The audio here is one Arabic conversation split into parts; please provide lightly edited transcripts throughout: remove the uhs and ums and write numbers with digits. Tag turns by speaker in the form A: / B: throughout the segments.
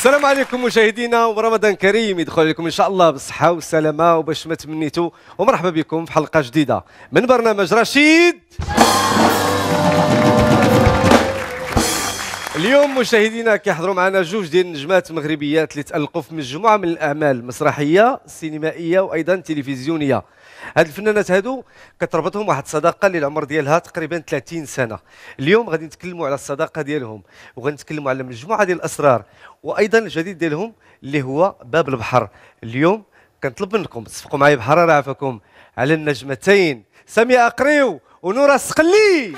A: السلام عليكم مشاهدينا ورمضان كريم يدخل عليكم ان شاء الله بالصحه والسلامه وباش ما تمنيتوا ومرحبا بكم في حلقه جديده من برنامج رشيد. اليوم مشاهدينا كيحضروا معنا جوج ديال النجمات مغربيات اللي تألقوا في مجموعه من الاعمال المسرحيه السينمائيه وايضا التلفزيونيه. هاد الفنانات هادو كتربطهم واحد الصداقه اللي العمر ديالها تقريبا 30 سنه. اليوم غادي نتكلموا على الصداقه ديالهم وغنتكلموا على مجموعه ديال الاسرار وايضا الجديد ديالهم اللي هو باب البحر. اليوم كنطلب منكم تصفقوا معايا بحراره عفاكم على النجمتين ساميه أقريو ونورة السقلي.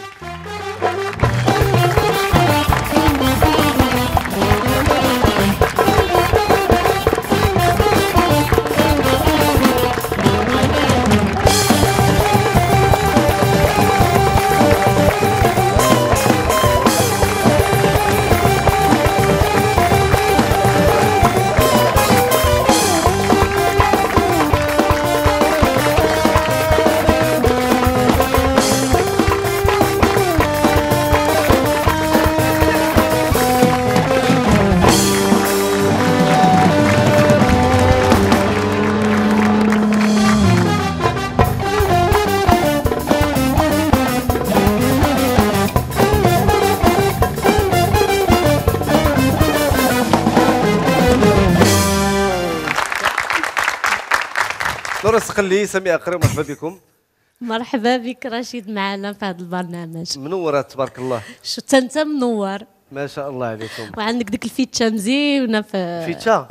A: نورة السقلي ساميه أقريو مرحبا بكم.
B: مرحبا بك رشيد معنا في هذا البرنامج.
A: منوره تبارك الله.
B: شو انت منور
A: ما شاء الله عليكم.
B: وعندك ديك الفيتشا مزيونه في
A: فيتشا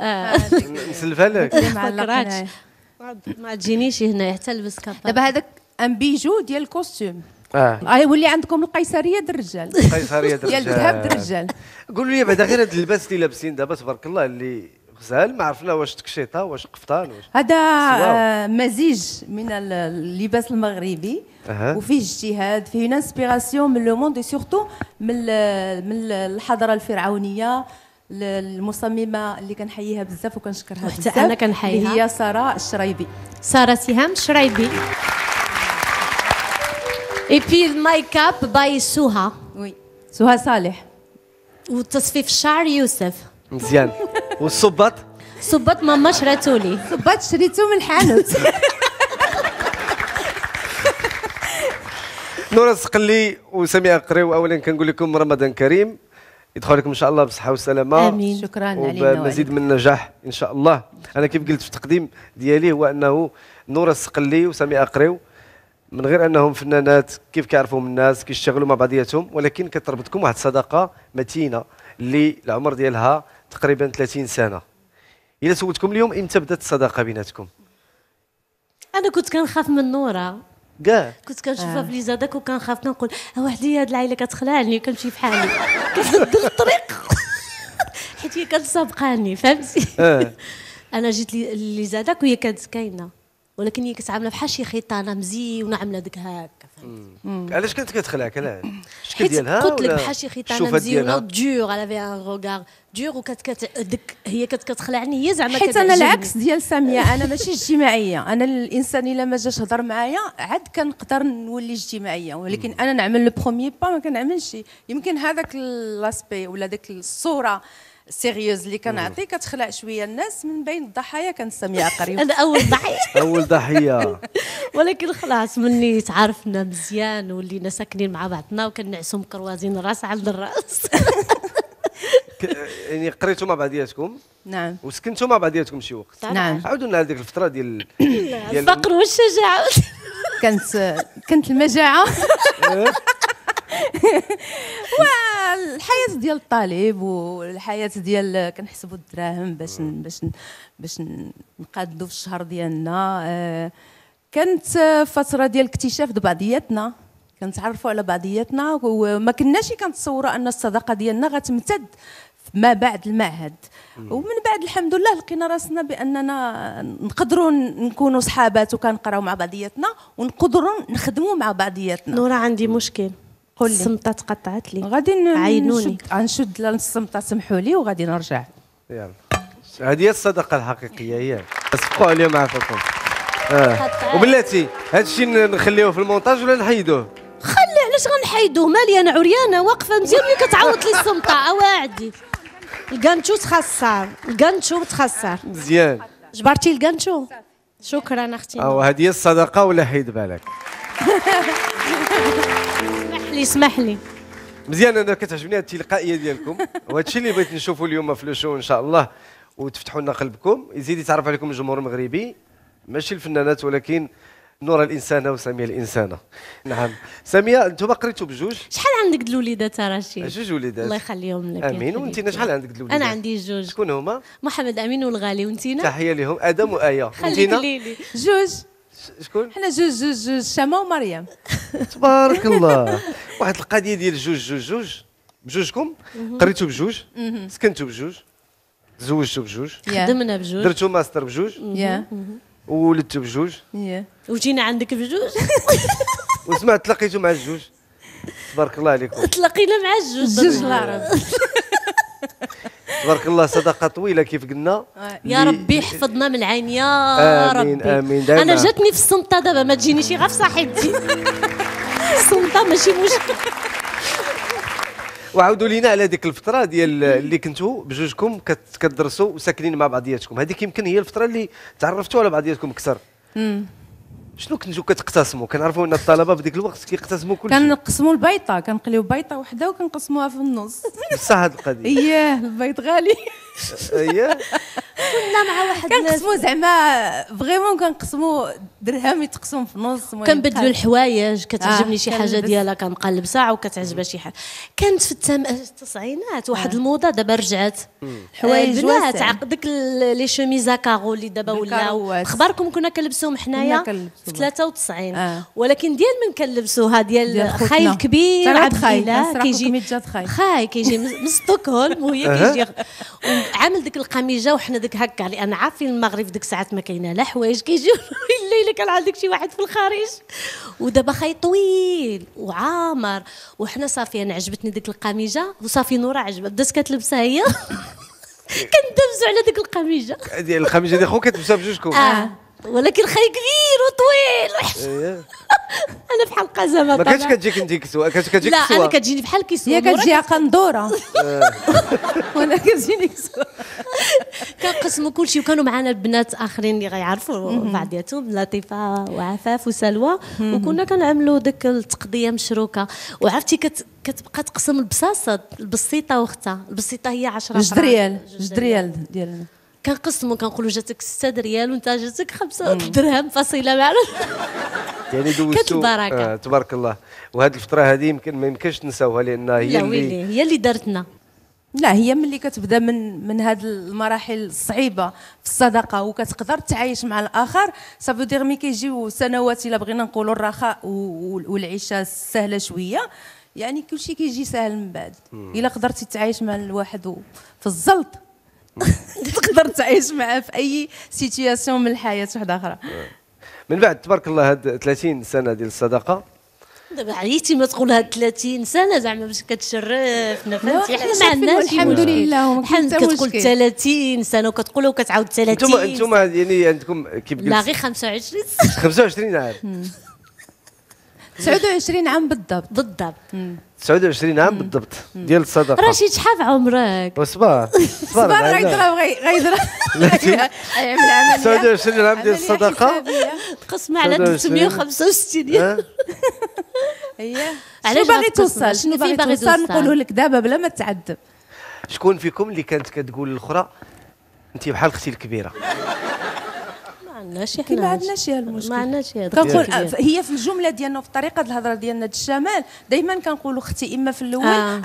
A: نسلفها لك
B: ما تجينيش هنا حتى لبس كابا.
C: دابا هذاك ان بيجو ديال الكوستيم يولي عندكم القيصريه د الرجال.
A: القيصريه
C: ديال الذهب د الرجال.
A: قولوا لي بعدا غير هذا اللباس اللي لابسين دابا تبارك الله اللي غزال ما عرفنا واش تكشيطه واش قفطان واش
C: هذا مزيج من اللباس المغربي وفيه اجتهاد، فيه انسبيراسيون من لو موند سورتو من الحضاره الفرعونيه. المصممه اللي كنحييها بزاف وكنشكرها بزاف
B: انا كنحييها
C: هي ساره الشريبي.
B: ساره سهام الشريبي. اي بي الميك اب باي سوها.
C: وي سوها صالح.
B: وتصفيف الشعر يوسف.
A: مزيان. والصباط
B: صباط ماما شراتولي.
C: صباط شريته من الحانوت.
A: نورة السقلي وساميه أقريو اولا كنقول لكم رمضان كريم يدخل عليكم ان شاء الله بالصحه والسلامه.
B: امين.
C: شكرا علينا
A: وبمزيد من النجاح ان شاء الله. انا كيف قلت في التقديم ديالي هو انه نورة السقلي وساميه أقريو من غير انهم فنانات كيف كيعرفوهم الناس كيشتغلوا مع بعضياتهم ولكن كتربطكم واحد الصداقه متينه اللي العمر ديالها تقريبا 30 سنه. الا سولتكم اليوم امتى بدات الصداقه بيناتكم؟
B: انا كنت كنخاف من نورة
A: كاع
B: كنت كنشوفها في ليزادك وكنخاف كنقول وحدي هاد العائله كتخلعني كنمشي بحالي كنبدل الطريق حيت هي كانت سابقاني فهمتي. انا جيت ليزادك وهي كانت كاينه ولكن هي كانت عامله بحال شي خيطانه مزيونه عامله ديك هكا فهمتي.
A: علاش كانت كتخلعك؟ علاش الشكل ديالها
B: قلت لك بحال شي خيطانه مزيونه ودور على فيها ان روغار دور وكانت ديك هي كانت كتخلعني هي زعما
C: حيت انا العكس ديال ساميه. انا ماشي اجتماعيه. انا الانسان الا ما جاش هضر معايا عاد كنقدر نولي اجتماعيه ولكن انا نعمل لو بروميي با ما كنعملش. يمكن هذاك لاسبي ولا ديك الصوره سيريوز اللي كنعطي كتخلع شويه الناس. من بين الضحايا كانت ساميه أقريو.
B: انا اول ضحيه
A: اول ضحيه
B: ولكن خلاص مني تعرفنا مزيان ولينا ساكنين مع بعضنا وكنعسوا مكروازين الراس عند الراس.
A: يعني قريتوا مع بعضياتكم؟
C: نعم.
A: وسكنتوا مع بعضياتكم شي وقت؟
C: نعم.
A: عاودوا لنا هذيك الفتره ديال
B: الفقر والشجاعه.
C: كانت المجاعه والحياه ديال الطالب والحياه ديال كنحسبوا الدراهم باش نقادوا في الشهر ديالنا. كانت فتره ديال اكتشاف بعضياتنا كنتعرفوا على بعضياتنا وما كناش كنتصوروا ان الصداقه ديالنا غتمتد ما بعد المعهد. ومن بعد الحمد لله لقينا راسنا باننا نقدروا نكونوا صحابات وكنقراو مع بعضياتنا ونقدروا نخدموا مع بعضياتنا.
B: نورة عندي مشكل.
C: قولي.
B: السمطه تقطعت لي.
C: غادي
B: عينوني
C: غنشد السمطه سمحوا لي وغادي نرجع.
A: يلا هذه هي الصداقه الحقيقيه هي صفقوا عليها معكم. وبلاتي هذا الشيء نخليوه في المونتاج ولا نحيدوه؟
B: خلي علاش غنحيدوه؟ مالي انا عريانه واقفه مزيان ملي كتعوط لي السمطه واعدي. الكانتشو تخسر، الكانتشو تخسر.
A: مزيان.
B: جبرتي الكانتشو؟ شكرا اختي.
A: هذه هي الصدقه ولا حيد بالك.
B: اسمح لي.
A: مزيان، انا كتعجبني هذه التلقائيه ديالكم، وهذا الشيء اللي بغيت نشوفوا اليوم في لو شو ان شاء الله، وتفتحوا لنا قلبكم، يزيد يتعرف عليكم الجمهور المغربي، ماشي الفنانات ولكن نورا الانسانه وساميه الانسانه. نعم ساميه، انتم قريتوا بجوج؟
B: شحال عندك د الوليدات رشيد؟
A: جوج وليدات
B: الله يخليهم لك.
A: امين. وانت شحال عندك د الوليدات؟
B: انا عندي جوج.
A: شكون هما؟
B: محمد امين والغالي. وانتينا؟
A: تحيه لهم ادم وايه.
B: خليك ليلي.
C: جوج.
A: شكون؟
C: حنا جوج شامه ومريم.
A: تبارك الله. واحد القضيه ديال جوج بجوجكم قريتوا بجوج، سكنتوا بجوج، تزوجتوا بجوج،
B: خدمنا بجوج،
A: درتوا ماستر بجوج، وولدتوا بجوج،
B: وجينا عندك بجوج.
A: وسمعت تلاقيتوا مع الجوج. تبارك الله عليكم.
B: تلاقينا مع الجوج العرب.
A: تبارك الله، صداقه طويله كيف قلنا.
B: يا ربي يحفظنا من العين يا ربي.
A: امين امين. دايما
B: انا جاتني في الصمته دابا، ما تجينيش غير في صاحبتي. الصمته ماشي مشكل.
A: وعاودوا لينا على ديك الفتره ديال اللي كنتوا بجوجكم كتدرسوا وساكنين مع بعضياتكم، هذيك يمكن هي الفتره اللي تعرفتوا على بعضياتكم اكثر. شنو كنتوا كتقتسموا؟ كنعرفوا ان الطلبه بديك الوقت كيقتسموا كل شيء.
C: كنقسموا البيضه، كنقليو بيضه وحده وكنقسموها في النص.
A: بصح هذه القضيه.
C: اييه البيض غالي.
A: اييه.
B: كنا مع واحد
C: كنقسموا زعما فريمون، كنقسموا درهم يتقسم في النص.
B: كنبدلوا الحوايج، كتعجبني شي حاجه ديالها كنبقى نلبسها، وكتعجبها شي حاجه. كانت في التسعينات واحد الموضه دابا رجعت،
C: حوايج
B: البنات
C: واسع.
B: داك لي شوميزا كارو اللي دابا ولاو. اخباركم كنا كنلبسوهم حنايا في 93، ولكن ديال من كنلبسوها ديال خاي الكبير عبد الله كيجي من ستوكهولم، وهي كيجي عامل ديك القميجه، وحنا ديك هكا، لان عارفين المغرب ديك الساعات ما كاينه لا حوايج، كيجيو الليله كان عندك شي واحد في الخارج، ودابا خاي طويل وعامر، وحنا صافي انا عجبتني ديك القميجه، وصافي نورا عجبها بدات كتلبسها هي. كندبزوا على ديك القميجه
A: ديال القميجه ديال خوك كتلبسها بجوجكم.
B: ولكن خاي كبير وطويل. انا بحال قزمه.
A: ما كانتش كتجيك انت كسوه، كانت كتجيك
B: لا
A: كسوه.
B: انا كتجيني بحال كسوه،
C: هي كتجيها قندوره. وانا كتجيني كسوه.
B: كنقسموا كلشي، وكانوا معنا البنات اخرين اللي غيعرفوا بعضياتهم، لطيفه وعفاف وسلوى، وكنا كنعملوا ديك التقضيه مشروكه. وعرفتي كتبقى تقسم البصاصه، البسيطه واختها، البسيطه هي 10
C: جوج ريال ديالنا.
B: كنقسموا كنقولوا جاتك 6 ريال وانت جاتك 5 درهم فاصله معنا.
A: يعني دوزتوا.
B: كانت البركه.
A: تبارك الله. وهذه الفتره هذه يمكن ما يمكنش تنساوها، لان
B: هي اللي دارتنا.
C: لا هي ملي كتبدا من هذه المراحل الصعيبه في الصداقه، وكتقدر تعايش مع الاخر، سافو دير مي كيجيو سنوات الا بغينا نقولوا الرخاء والعيشه سهله شويه، يعني كلشي كيجي سهل من بعد. الا قدرتي تعايش مع الواحد في الزلط تقدر تعيش معاه في اي سيتياسيون من الحياه واحده اخرى.
A: من بعد تبارك الله هاد 30 سنه ديال الصداقه،
B: دابا عييتي ما تقول هاد 30 سنه زعما باش كتشرفنا، فهمتي؟ حنا ما عندناش
C: الحمد لله.
B: كتقول 30 سنه وكتقول وكتعاود 30.
A: انتم يعني عندكم كيف قلت؟
B: لا غير 25.
A: 25 عام.
C: 29 عام بالضبط.
A: 29 عام بالضبط ديال الصداقه.
B: رشيد شحال عمرك؟
A: وصباح
C: غيضرب غيعمل عمليه.
A: 29 عام ديال الصداقه
B: تقسم على 365.
C: علاش باغي توصل؟ شنو باغي توصل؟ نقولوا لك دابا بلا ما تعذب.
A: شكون فيكم اللي كانت كتقول للاخرى انت بحال اختي الكبيره؟
C: ما عندناش المشكل.
B: ما عندناش هذا.
C: كنقول هي في الجمله ديالنا وفي طريقه الهضره ديالنا الشمال دائما كنقولوا اختي اما في الاول،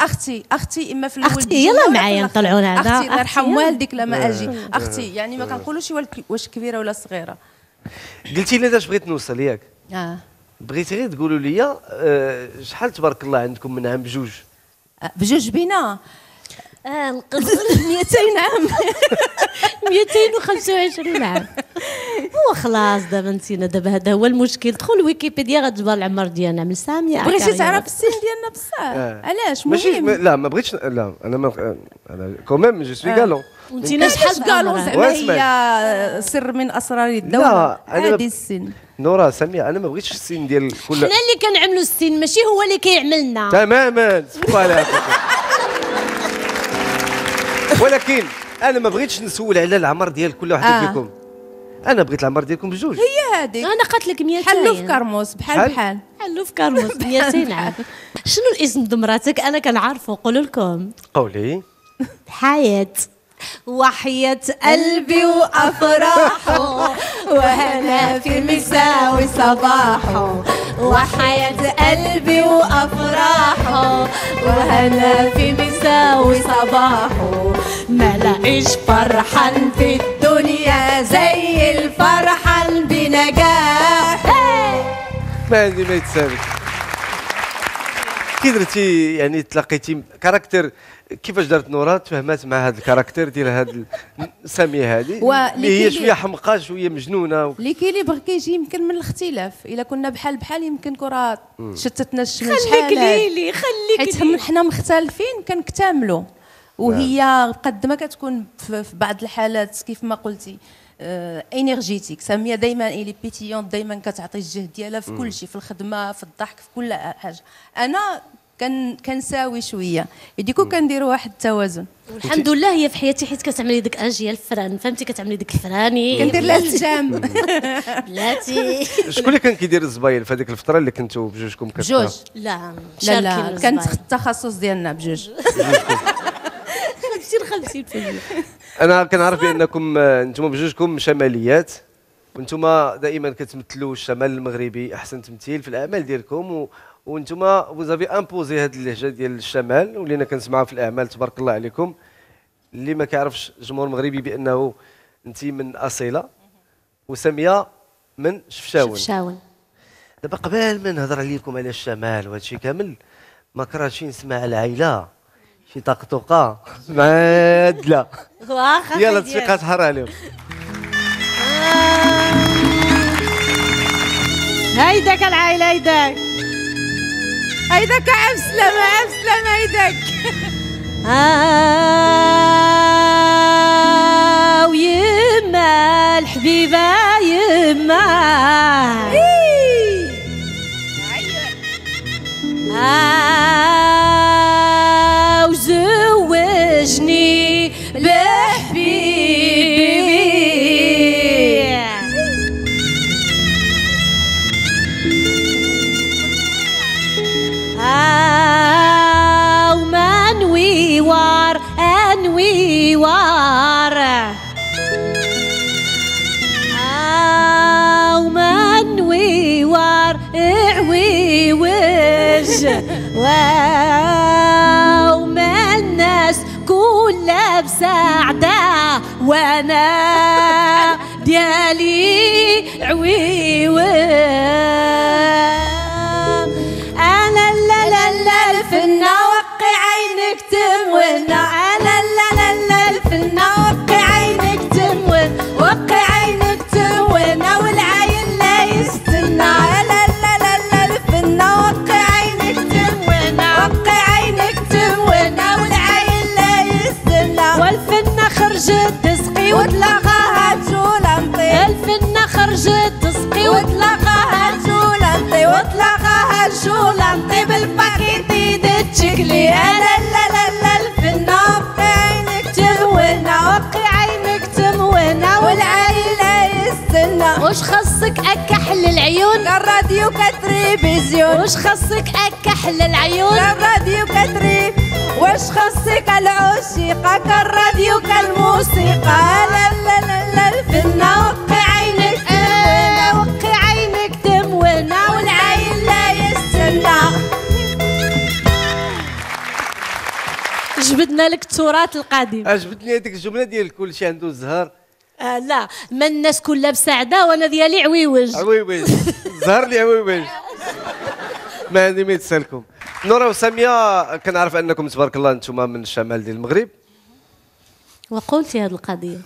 C: اختي اما في الاول،
B: اختي يلا معايا نطلعوا هذا،
C: اختي الله يرحم والديك لما اجي اختي، يعني ما كنقولوش واش كبيره ولا صغيره.
A: قلتي لي داش بغيت نوصل ياك؟ بغيتي غير تقولوا لي شحال تبارك الله عندكم من عام بجوج؟
C: بجوج بينا 200 عام.
B: 225 عام. هو خلاص دابا نسينا، دابا هذا هو المشكل. دخل ويكيبيديا غتجبر العمر ديالنا من ساميه.
C: بغيتي تعرف السن ديالنا بصح؟ علاش مهم؟
A: لا ما بغيتش. لا انا كوميم جو سوي كالون.
B: وانتينا شحال
C: كالون زعما هي سر من اسرار الدوله. عادي السن.
A: نورا ساميه انا ما بغيتش السن ديال كل.
B: حنا اللي كنعملوا السن ماشي هو اللي كيعملنا.
A: تماما. ولكن انا ما بغيتش نسول على العمر ديال كل واحد فيكم. انا بغيت العمر ديالكم بجوج.
C: هي هذيك.
B: انا قلت لك 200.
C: حلو في كرموس بحال
B: حلو في كرموس 200 عام. شنو الاسم د مراتك؟ انا كنعرفو، قولوا لكم.
A: قولي.
B: حياة. وحياة قلبي وأفراحه وهنا في مساء وصباحه. وحياة قلبي وأفراحه وهنا في مساء وصباحه. ما لاقيش فرحان في الدنيا زي الفرحان بنجاح.
A: ما عندي ما يتسالك. كي درتي يعني تلاقيتي كاركتر، كيفاش دارت نورا تفهمات مع هذا الكاركتر ديال هذه ساميه هذه اللي هي شويه حمقى شويه مجنونه
C: اللي كيليبر كيجي يمكن من الاختلاف. الا كنا بحال يمكن كره شتتنا الشمس
B: شحال. خليك ليلي
C: حيت حنا مختلفين كنكتملوا. وهي قد ما كتكون في بعض الحالات كيف ما قلتي انرجيتيك. ساميه دائما الي بيتيون، دائما كتعطي الجهد ديالها في كل شيء، في الخدمه في الضحك في كل حاجه. انا كنساوي شويه يديكو كنديروا واحد التوازن.
B: والحمد لله هي في حياتي حيت كتعملي ديك اجيال الفران، فهمتي؟ كتعملي ديك الفراني
C: كندير لها الجام.
B: بلاتي.
A: شكون اللي كان كيدير الزبايل في هذيك الفتره اللي كنتوا بجوجكم
C: بجوج؟
B: لا
C: لا كانت التخصص ديالنا بجوج.
B: 50%.
A: انا كنعرف بانكم انتم بجوجكم شماليات، وانتم دائما كتمثلوا الشمال المغربي احسن تمثيل في الاعمال ديالكم، وانتم فوزافي امبوزي هذه اللهجه ديال الشمال ولينا كنسمعها في الاعمال. تبارك الله عليكم. اللي ما كيعرفش الجمهور المغربي بانه انت من اصيله وساميه من شفشاون. دابا قبل ما نهضر عليكم على الشمال وهذا الشيء كامل، ما كرهتش نسمع العائله شي طقطقه معادله.
B: واخا
A: يلا تسيقها تحر عليهم.
B: هيداك العائله
C: هيداك عبد السلامه هيداك.
B: ويما الحبيبه يما وزوجني بحبيبي. ومنوي وار انوي وار ومنوي وار اعوي وج وما الناس كلها بسعدة وانا ديالي عوي انا لا لا لا الفنا وقي عينك تمونا. انا لا لا لا الفنا وقي عينك تمون وقي عينك تمونا والعين لا يستنى. لا لا لا لا الفنا وقي عينك تمونا وقي عينك تمونا والعين لا يستنى. والفنا خرجت تسقي وتلاقاها تجولنطي. الفنا خرجت تسقي وتلاقاها تجولنطي وتلاقاها تجولنطي بالباكيتي دتشكلي. انا لا لا لا الفنا وقي عينك تمونا وقي عينك تمونا والعين لا يستنى. وش خصك اكحل العيون كالراديو كتلفزيون. وش خصك اكحل العيون كالراديو كتلفزيون. وش خصك العشيقة كالراديو كالموسيقى. لا لا لا لا الفنا وقي عينك تمونا وقي عينك تمونا والعين لا يستنى. جبدنا لك التراث القديم.
A: عجبتني هذيك الجمله ديال كل شيء عنده الزهر.
B: لا ما الناس كلها بسعده وانا ديالي عويوج.
A: زهر لي عويوج. ما عندي ما يتسالكم. نورا وساميه كنعرف انكم تبارك الله انتم من الشمال ديال المغرب.
B: وقلتي هذه القضيه.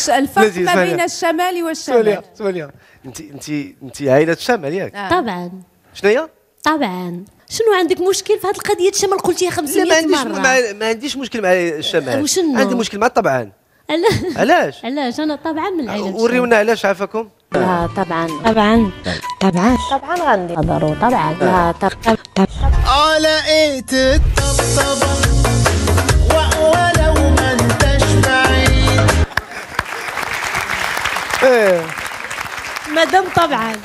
C: الفرق ما بين الشمال والشمال.
A: سوليا انت عائله الشمال ياك؟
B: طبعا.
A: شنو هي؟
B: طبعا. شنو عندك مشكل في هذه القضيه الشمال؟ قلتيها 500 مره.
A: ما عنديش مشكل مع الشمال.
B: وشنو؟
A: عندي مشكل مع الطبعان.
B: علاش؟ انا طبعا من العائله.
A: وريونا علاش عافاكم.
B: لا طبعا غندي ضروري طبعا. لا
D: على ايه تطبطب
B: مدام طبعا.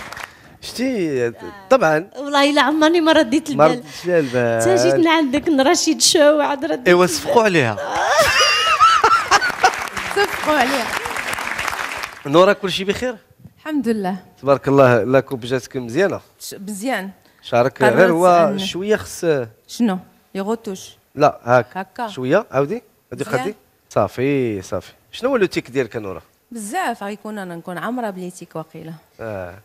A: شتي طبعا
B: والله الا عمرني ما رديت
A: ما
B: البال.
A: ردتش لها البال.
B: انت جيت من عندك نرشد شو عاد رديت.
A: ايوا صفقوا عليها.
C: صفقوا عليها.
A: نورا كلشي بخير؟
C: الحمد لله.
A: تبارك الله. لا كوب جاتك مزيانه.
C: مزيان.
A: شعرك
C: قررت
A: غير هو
C: أن-
A: شويه خص.
C: شنو لي غوتوش
A: لا هاك
C: هكا
A: شويه عاودي هادي
C: مزيان.
A: خدي صافي صافي. شنو هو لو تيك ديالك نورا؟
C: بزاف غيكون انا نكون عامره بليتيك وقيله
A: اه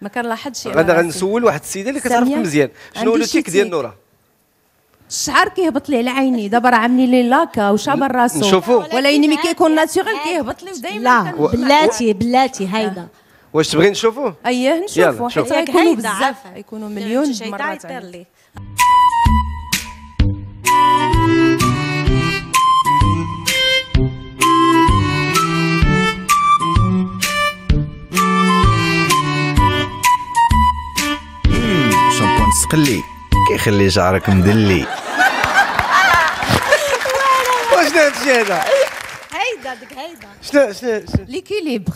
C: ما كنلاحظش شي
A: غادا غنسول واحد السيده اللي كتعرفك
C: سامية؟
A: مزيان. شنو هو
C: عندي
A: لو
C: شي
A: تيك ديال
C: تيك.
A: نورا؟
C: الشعر كيهبط لي على عيني دابا راه عاملين لي لاكا وشابر راسو
A: نشوفو.
C: ولكن ملي كيكون ناتشورال كيهبط لي ودائما
B: لا بلاتي هيدا.
A: واش تبغي نشوفوه؟
C: اييه
A: يلا،
C: نشوفوا
A: شوف.
C: حيت غيكونوا
B: هيدا
C: بزاف
B: عارفة.
C: غيكونوا مليون
B: شي
C: مرات
B: يطير
C: عليك.
B: لي.
D: شامبون سقلي كيخلي شعرك مدلي.
A: واش هادشي هذا؟
B: هيدا ديك هيدا.
A: شنو؟
C: ليكيليبر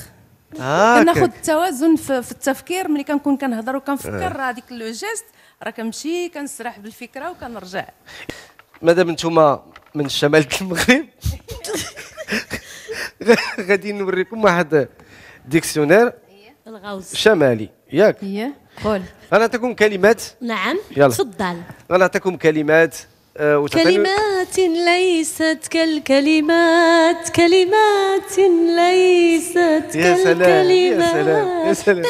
A: هاكا.
C: كناخذ التوازن في التفكير ملي كنكون كنهضر وكنفكر هذيك لو جيست راه كنمشي كنسرح بالفكره وكنرجع.
A: مادام نتوما من الشمال المغرب غادي نوريكم واحد ديكسيونير
B: الغوز.
A: شمالي ياك.
C: هي قول
A: غنعطيكم كلمات.
B: نعم
A: يلا.
B: تفضل.
A: غنعطيكم كلمات وتعطيني
B: كلمات ليست كالكلمات، كلمات ليست
A: يا سلام، يا
B: كالكلمات.
A: سلام، يا سلام.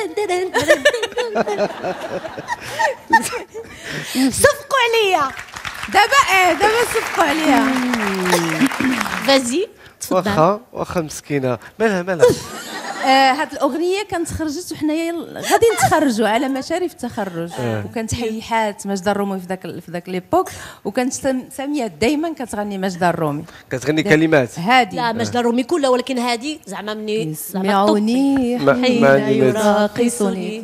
B: صفقوا عليا.
C: دابا صفقوا عليها.
B: فازي تفضل.
A: واخا مسكينه مالها
C: هاد الاغنيه كانت خرجت وحنايا غادي نتخرجوا على مشارف التخرج وكانت حيحات ماجدة الرومي في ذاك ليبوك وكانت ساميه دائما كتغني ماجدة الرومي
A: كتغني كلمات.
C: هادي
B: لا ماجدة الرومي كلها ولكن هذه زعما مني
C: يسمعوني
B: حين
A: حين
B: يراقصني.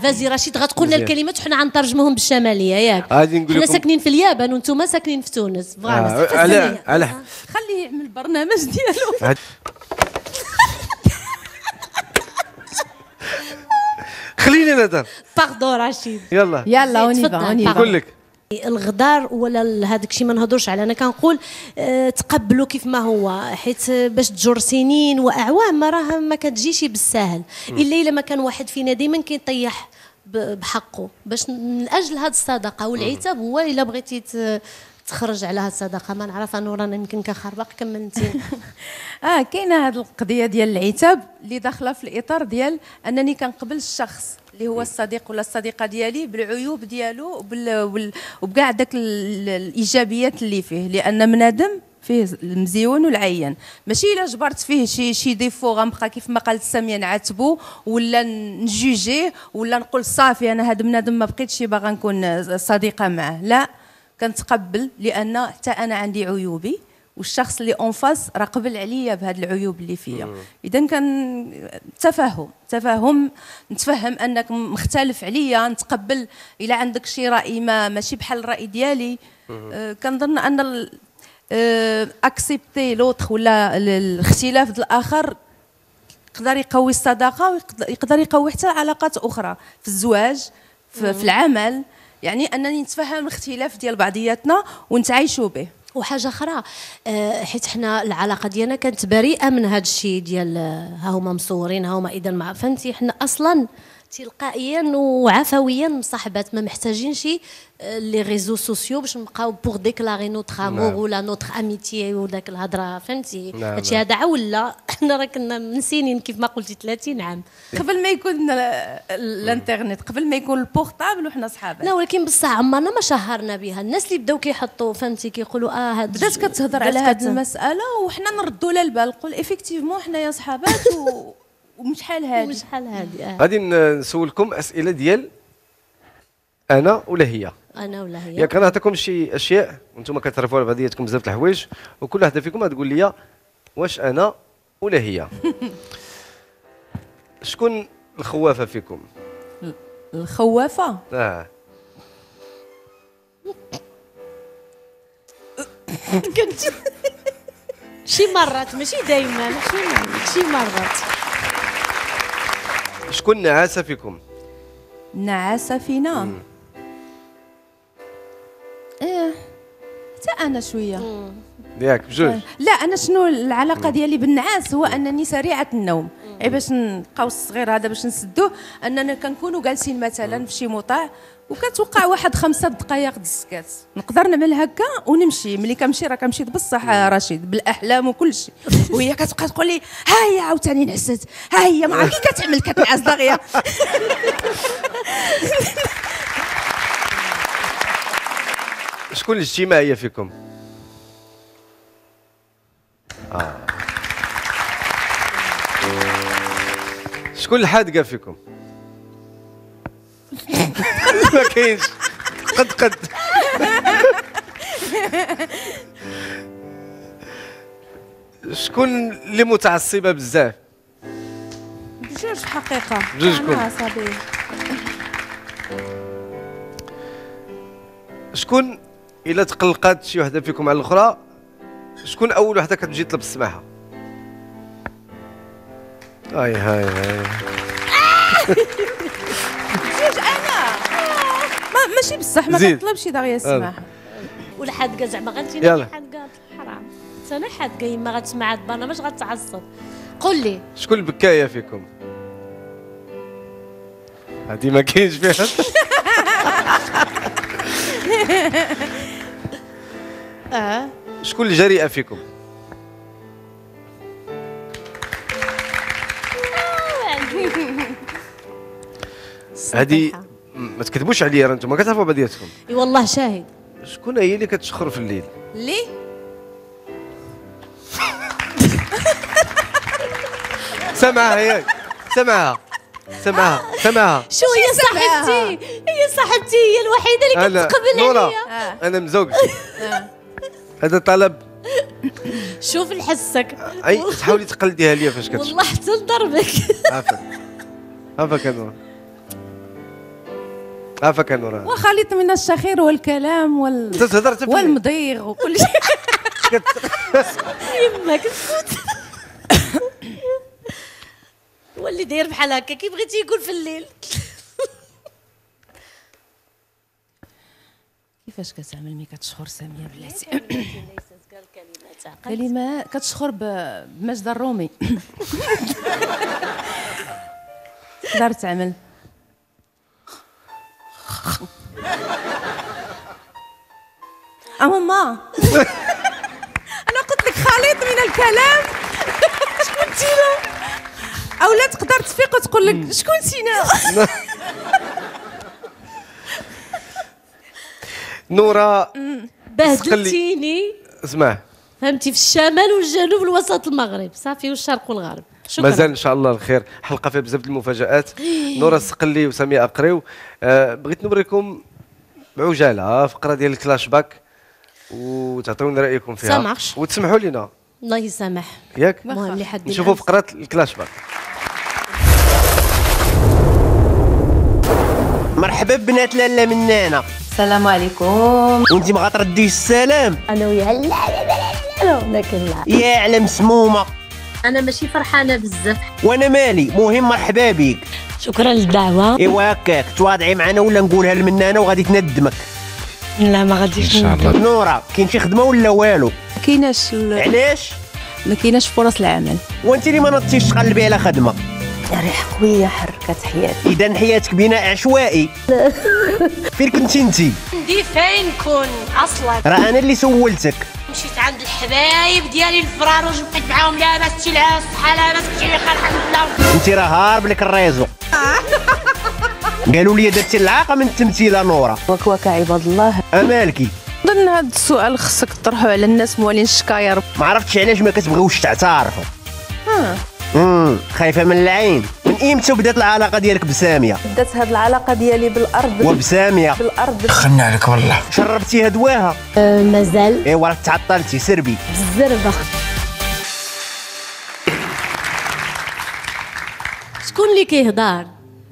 B: فازي رشيد غتقول لنا
A: مزيان.
B: الكلمات وحنا غنترجموهم بالشماليه ياك.
A: غادي نقول
B: حنا
A: لكم
B: ساكنين في اليابان وانتم ساكنين في تونس. فوالا
A: على
C: خليه يعمل البرنامج ديالو.
A: خليني نهضر.
B: باردون رشيد.
A: يلا
C: يلا اونيفا
B: تفضل.
C: اونيفا
A: نقول لك
B: الغدار ولا هذاك الشيء ما نهضرش عليه. انا كنقول تقبلوا كيف ما هو، حيت باش تجر سنين واعوام ما راه ما كتجيش بالساهل الا ما كان واحد فينا ديما كيطيح بحقه باش من اجل هذه الصداقه. والعتاب هو الا بغيتي تخرج على هذه الصداقه. ما نعرف انا رانا يمكن كنخربق كملتي.
C: كاينه هذه القضيه ديال العتاب اللي داخله في الاطار ديال انني كنقبل الشخص اللي هو الصديق ولا الصديقه ديالي بالعيوب ديالو وبكاع داك الايجابيات اللي فيه، لان بنادم فيه المزيون والعيان. ماشي الا جبرت فيه شي ديفو غنبقى كيف ما قالت ساميه نعاتبو ولا نجوجيه ولا نقول صافي انا هذا بنادم ما بقيتش باغا نكون صديقه معه. لا، كنتقبل لان حتى انا عندي عيوبي والشخص اللي اون فاس راه قبل عليا بهاد العيوب اللي فيا. اذا كان تفاهم نتفهم انك مختلف عليا، نتقبل الا عندك شي راي ماشي بحال الراي ديالي. كنظن ان اكسبتي لوطخ ولا الاختلاف ديال الاخر يقدر يقوي الصداقه ويقدر يقوي حتى علاقات اخرى في الزواج في العمل. يعني انني نتفهم الاختلاف ديال بعضياتنا ونتعايشوا به.
B: وحاجه اخرى حيت حنا العلاقه ديالنا كانت بريئه من هذا الشيء ديال ها هما مصورين ها هما اذا ما فهمتي. حنا اصلا تلقائيا وعفويا مصاحبات ما محتاجينش لي ريزو سوسيو باش نبقاو بوغ ديكلاري نوتر امور ولا نوتر اميتي وداك الهضره فهمتي. هادشي هذا عولا حنا راه كنا من سنين كيف ما قلتي 30 عام
C: قبل ما يكون الانترنت، قبل ما يكون البورطابل وحنا صحابات.
B: لا ولكن بصح عمرنا ما شهرنا بها. الناس اللي بداو كيحطوا فهمتي كيقولوا هاد
C: بدات كتهضر على هذه المساله وحنا نردوا لها البال نقول افيكتيفمون حنايا صحابات ومش حال هادي
B: مش حال هادي.
A: غادي نسولكم اسئله ديال انا ولا هي.
B: انا ولا هي.
A: ياك غنعطيكم شي اشياء وانتم كتعرفوا على بعضياتكم بزاف د الحوايج وكل واحده فيكم غتقول لي واش انا ولا هي. شكون الخوافه فيكم؟
C: الخوافه
B: كنت شي مرات ماشي دائما شي مرات
A: شكون نعاسه فيكم؟
C: نعاسه فينا. حتى انا شويه.
A: ياك بجوج.
C: لا انا شنو العلاقه ديالي بالنعاس هو انني سريعه النوم. باش نبقاو الصغير هذا باش نسدوه اننا كنكونوا جالسين مثلا في شي مطاع وكتوقع واحد 5 دقائق د السكات نقدر نعمل هكا ونمشي. ملي كنمشي راه كنمشي بصح رشيد بالاحلام وكل شيء وهي كتبقى تقول لي ها هي عاوتاني نعست ها هي ما عرفتي كتعمل كتنعس دغيا.
A: شكون الاجتماعيه فيكم؟ شكون الحادقه فيكم؟ ما كاينش. قد شكون اللي متعصبه بزاف؟
C: بجوج في حقيقه.
A: بجوجكم.
C: انا عصبيه.
A: شكون الا تقلقات شي وحده فيكم على الاخرى شكون اول وحده كتجي تطلب السماحه؟ هاي
C: بجوج انا ماشي بصح ما كنطلبش دغيا السماحه.
B: ولا حادقه زعما غنتي
A: يلا.
B: حادقه حرام. انا حادقه يما غتسمع هاد البرنامج غتعصب. قول لي
A: شكون البكايه فيكم؟ هادي ما كاينش فيها. شكون الجريئه فيكم؟ هادي ما تكذبوش عليا راه نتوما كتعرفوا بعضياتكم.
B: اي والله شاهد.
A: شكون هي اللي كتشخر في الليل؟
C: ليه؟
A: سمعها ياك سمعها.
B: شو هي صاحبتي؟ هي الوحيده اللي كتقبل
A: نورا
B: عليا.
A: انا مزوج. هذا طلب.
B: شوف نحسك.
A: اي تحاولي تقلديها ليا فاش كتشخر.
B: والله حتى نضربك.
A: عافاك يا نورا.
C: وخليط من الشخير والكلام والمضيغ وكل شيء.
B: يماك اسكت. واللي داير بحال هكا كي بغيتي يقول في الليل.
C: كيفاش كتعمل ملي كتشخر ساميه بلاتي؟ كلمات كتشخر بمجد الرومي. تقدر تعمل ماما. انا قلت لك خليط من الكلام. شكون تينا؟ او لا تقدر تفيق وتقول لك شكون تينا؟
A: نورا
B: بهدلتيني.
A: اسمع
B: فهمتي في الشمال والجنوب والوسط المغرب صافي والشرق والغرب. شكرا.
A: مازال ان شاء الله الخير. حلقه فيها بزاف د المفاجات. نورا السقلي وسمية أقريو. بغيت نوريكم بعجاله فقره ديال الكلاش باك وتعطيونا رايكم فيها.
B: سامحش.
A: وتسمحوا لنا
B: الله يسامح.
A: ياك
B: المهم اللي حد
A: نشوفوا فقره الكلاش باك.
E: مرحبا بنات لاله منانا.
C: السلام عليكم.
E: وانت ما غترديش السلام؟
B: انا وياها لا لكن لا.
E: يا على مسمومه.
B: انا ماشي فرحانه بزاف.
E: وانا مالي مهم مرحبا بك.
B: شكرا للدعوه.
E: ايوا هكاك تواضعي معنا ولا نقولها لمنانا وغادي تندمك.
B: لا ما غاديش ان شاء الله.
E: نورا كاين شي خدمه ولا والو؟
C: كايناش
E: علاش؟
C: ما كايناش فرص العمل.
E: وانت اللي ما نضتيش تقلبي على خدمه.
C: ريح قويه حركت حياتي.
E: اذا حياتك بناء عشوائي. فين كنتي انت؟
B: دي فين كون اصلا؟
E: راه انا اللي سولتك.
B: مشيت عند الحبايب ديالي الفراروج بقيت معاهم لاباس تلعب الصحه لاباس كلشي بخير الحمد لله.
E: انت راه هارب لك الريزو. قالوا لي درتي العاقه من التمثيله نورا.
C: وكواك عباد الله.
E: امالكي
C: اظن هذا السؤال خصك تطرحوا على الناس موالين الشكاير.
E: ما عرفتش علاش ما كتبغيوش تعترفوا. خايفه من العين. من ايمتى بدات العلاقه ديالك بساميه؟
C: بدات هذه العلاقه ديالي بالارض.
E: وبساميه
C: بالارض.
D: خلنا عليك والله.
E: شربتيها دواها؟
B: مازال.
E: ايوا راك تعطلتي سربي.
B: بالزربه. شكون اللي كيهضر؟